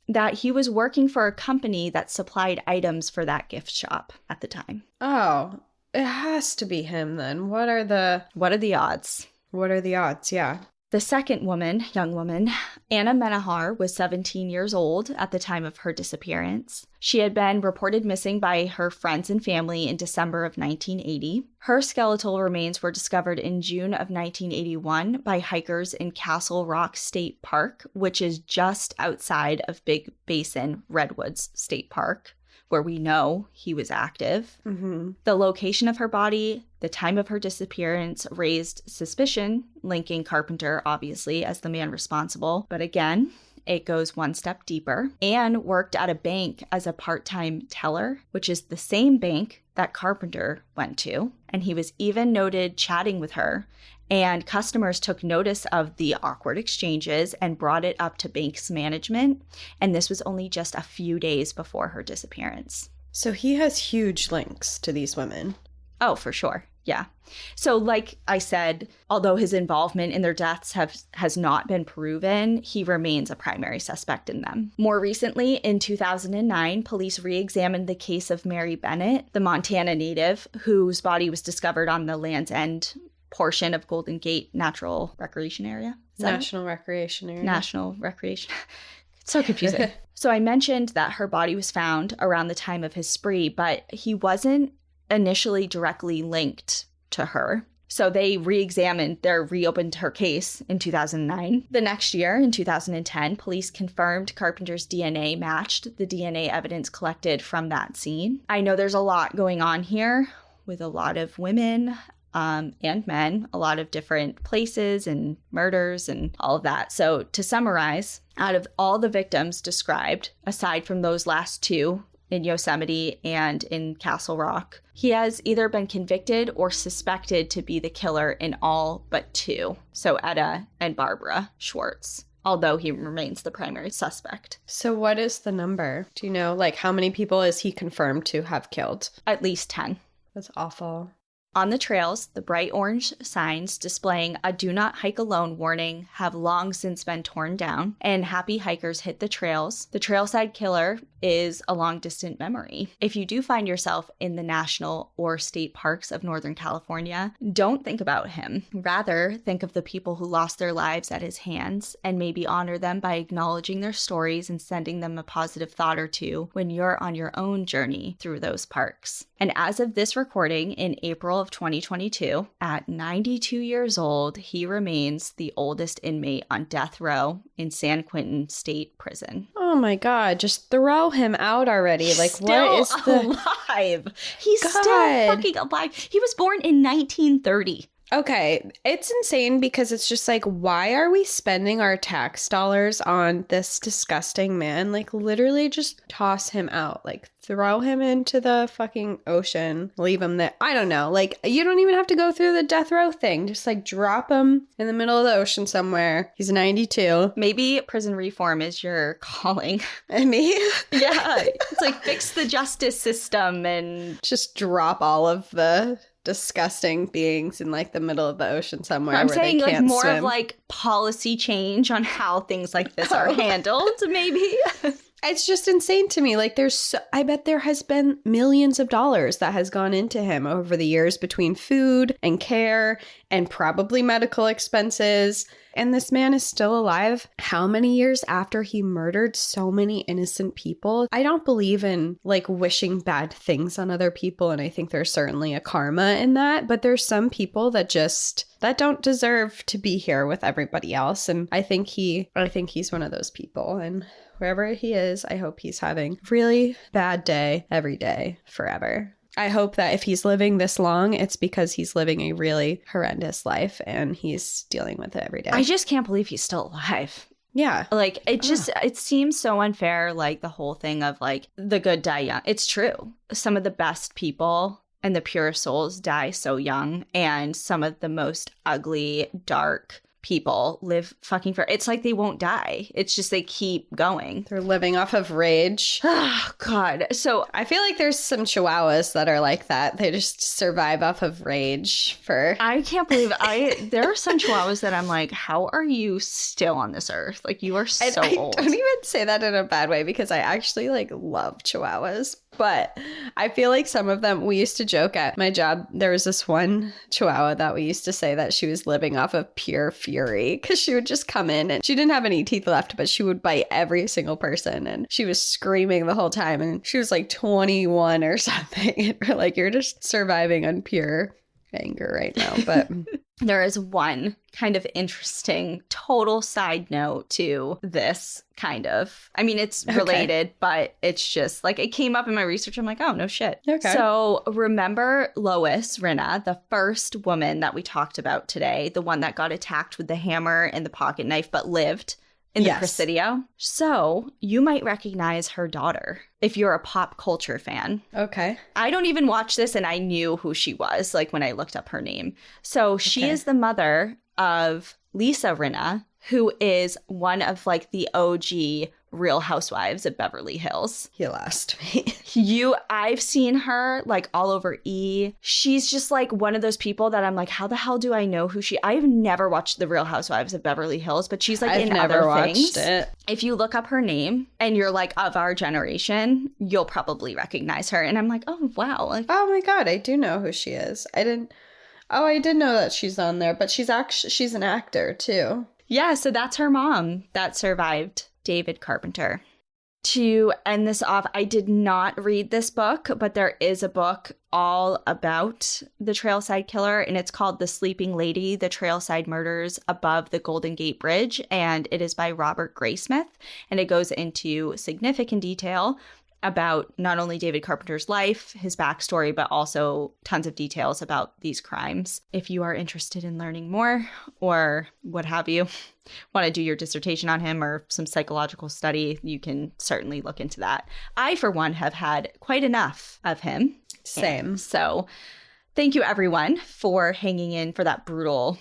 that he was working for a company that supplied items for that gift shop at the time. Oh, it has to be him then. What are the odds? What are the odds? Yeah. The second woman, young woman, Anna Menahar, was 17 years old at the time of her disappearance. She had been reported missing by her friends and family in December of 1980. Her skeletal remains were discovered in June of 1981 by hikers in Castle Rock State Park, which is just outside of Big Basin Redwoods State Park, where we know he was active. The location of her body, the time of her disappearance raised suspicion, linking Carpenter, obviously, as the man responsible. But again, it goes one step deeper. Anne worked at a bank as a part-time teller, which is the same bank that Carpenter went to. And he was even noted chatting with her. And customers took notice of the awkward exchanges and brought it up to bank's management. And this was only just a few days before her disappearance. So he has huge links to these women. Oh, for sure. Yeah. So like I said, although his involvement in their deaths has not been proven, he remains a primary suspect in them. More recently, in 2009, police re-examined the case of Mary Bennett, the Montana native whose body was discovered on the Land's End portion of Golden Gate Natural Recreation Area. National Recreation Area. National Recreation. It's so confusing. So I mentioned that her body was found around the time of his spree, but he wasn't initially directly linked to her. So they reopened her case in 2009. The next year, in 2010, police confirmed Carpenter's DNA matched the DNA evidence collected from that scene. I know there's a lot going on here with a lot of women and men, a lot of different places and murders and all of that. So to summarize, out of all the victims described, aside from those last 2 in Yosemite and in Castle Rock, he has either been convicted or suspected to be the killer in all but 2. So Etta and Barbara Schwartz, although he remains the primary suspect. So what is the number? Do you know, like, how many people is he confirmed to have killed? At least 10. That's awful. On the trails, the bright orange signs displaying a "Do Not Hike Alone" warning have long since been torn down, and happy hikers hit the trails. The Trailside Killer is a long-distant memory. If you do find yourself in the national or state parks of Northern California, don't think about him. Rather, think of the people who lost their lives at his hands, and maybe honor them by acknowledging their stories and sending them a positive thought or two when you're on your own journey through those parks. And as of this recording in April of 2022, at 92 years old, he remains the oldest inmate on death row in San Quentin State Prison. Oh my God, just throw him out already. He's like, still what is alive? He's God. still fucking alive. He was born in 1930. Okay, it's insane because it's just like, why are we spending our tax dollars on this disgusting man? Like, literally just toss him out. Like, throw him into the fucking ocean. Leave him there. I don't know. Like, you don't even have to go through the death row thing. Just, like, drop him in the middle of the ocean somewhere. He's 92. Maybe prison reform is your calling. I mean, Yeah, it's like fix the justice system and just drop all of the disgusting beings in like the middle of the ocean somewhere. I'm where saying they like can't more swim. of like policy change on how things like this are handled, maybe. It's just insane to me. Like I bet there has been millions of dollars that has gone into him over the years between food and care and probably medical expenses. And this man is still alive how many years after he murdered so many innocent people? I don't believe in like wishing bad things on other people. And I think there's certainly a karma in that. But there's some people that don't deserve to be here with everybody else. And I think he's one of those people. And wherever he is, I hope he's having a really bad day every day forever. I hope that if he's living this long, it's because he's living a really horrendous life and he's dealing with it every day. I just can't believe he's still alive. Yeah. Like, it seems so unfair, like the whole thing of like the good die young. It's true. Some of the best people and the purest souls die so young, and some of the most ugly, dark people live fucking forever. It's like they won't die. It's just they keep going. They're living off of rage. Oh, God. So I feel like there's some chihuahuas that are like that. They just survive off of rage for... I can't believe there are some chihuahuas that I'm like, how are you still on this earth? Like, you are so old. I don't even say that in a bad way because I actually like love chihuahuas. But I feel like some of them, we used to joke at my job, there was this one chihuahua that we used to say that she was living off of pure fury because she would just come in and she didn't have any teeth left, but she would bite every single person and she was screaming the whole time and she was like 21 or something. And we're like, you're just surviving on pure anger right now. But there is one kind of interesting total side note to this kind of. I mean, it's related, but it's just like it came up in my research. I'm like, oh, no shit. Okay. So remember Lois Rinna, the first woman that we talked about today, the one that got attacked with the hammer and the pocket knife, but lived in the Presidio? So you might recognize her daughter if you're a pop culture fan. Okay. I don't even watch this and I knew who she was, like when I looked up her name. So she is the mother of Lisa Rinna, who is one of like the OG Real Housewives of Beverly Hills. You lost me. I've seen her like all over E! She's just like one of those people that I'm like, how the hell do I know who I've never watched the Real Housewives of Beverly Hills, but she's like I've in never other watched things. It. If you look up her name and you're like of our generation, you'll probably recognize her. And I'm like, oh wow. Like, oh my God, I do know who she is. I did know that she's on there, but she's an actor too. Yeah, so that's her mom that survived David Carpenter. To end this off, I did not read this book, but there is a book all about the Trailside Killer, and it's called The Sleeping Lady, The Trailside Murders Above the Golden Gate Bridge, and it is by Robert Graysmith, and it goes into significant detail about not only David Carpenter's life, his backstory, but also tons of details about these crimes. If you are interested in learning more or what have you, want to do your dissertation on him or some psychological study, you can certainly look into that. I, for one, have had quite enough of him. Same. And so thank you, everyone, for hanging in for that brutal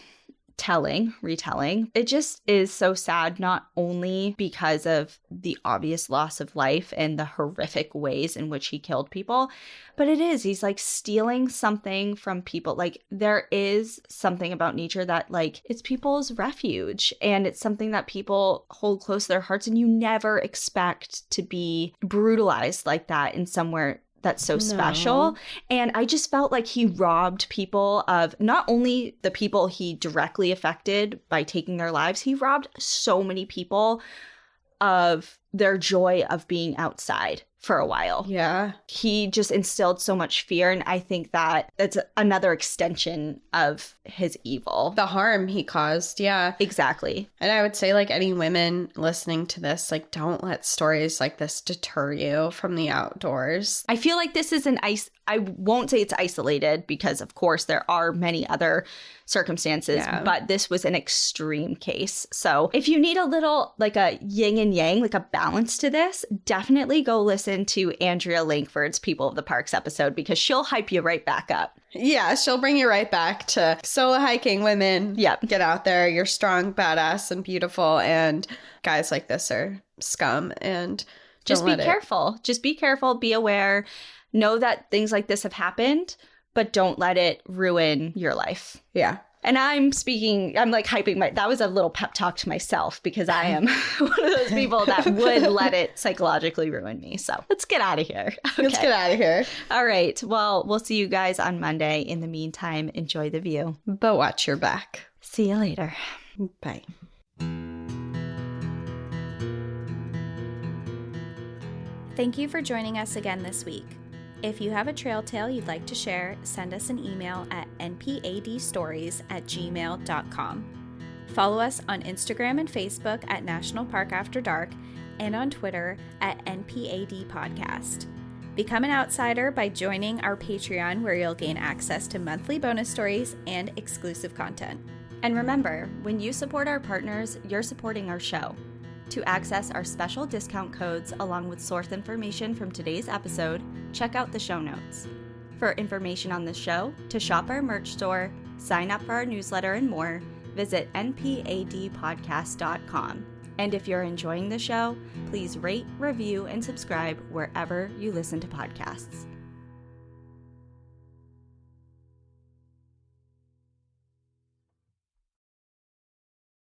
retelling. It just is so sad, not only because of the obvious loss of life and the horrific ways in which he killed people, but he's like stealing something from people. Like there is something about nature that like it's people's refuge and it's something that people hold close to their hearts, and you never expect to be brutalized like that in somewhere that's so special. And I just felt like he robbed people of not only the people he directly affected by taking their lives, he robbed so many people of their joy of being outside for a while. Yeah. He just instilled so much fear, and I think that that's another extension of his evil. The harm he caused, yeah. Exactly. And I would say, like, any women listening to this, like, don't let stories like this deter you from the outdoors. I feel like this is I won't say it's isolated because, of course, there are many other circumstances, but this was an extreme case. So if you need a little, like a yin and yang, like a balance to this, definitely go listen to Andrea Langford's People of the Parks episode because she'll hype you right back up. Yeah, she'll bring you right back to solo hiking women. Yep. Get out there. You're strong, badass, and beautiful. And guys like this are scum. And just be careful. Just be careful. Be aware. Know that things like this have happened, but don't let it ruin your life. Yeah. And I'm like hyping that was a little pep talk to myself because I am one of those people that would let it psychologically ruin me. So let's get out of here. Okay. Let's get out of here. All right. Well, we'll see you guys on Monday. In the meantime, enjoy the view. But watch your back. See you later. Bye. Thank you for joining us again this week. If you have a trail tale you'd like to share, send us an email at npadstories@gmail.com. Follow us on Instagram and Facebook at National Park After Dark and on Twitter at NPAD Podcast. Become an outsider by joining our Patreon, where you'll gain access to monthly bonus stories and exclusive content. And remember, when you support our partners, you're supporting our show. To access our special discount codes along with source information from today's episode, check out the show notes. For information on the show, to shop our merch store, sign up for our newsletter, and more, visit npadpodcast.com. And if you're enjoying the show, please rate, review, and subscribe wherever you listen to podcasts.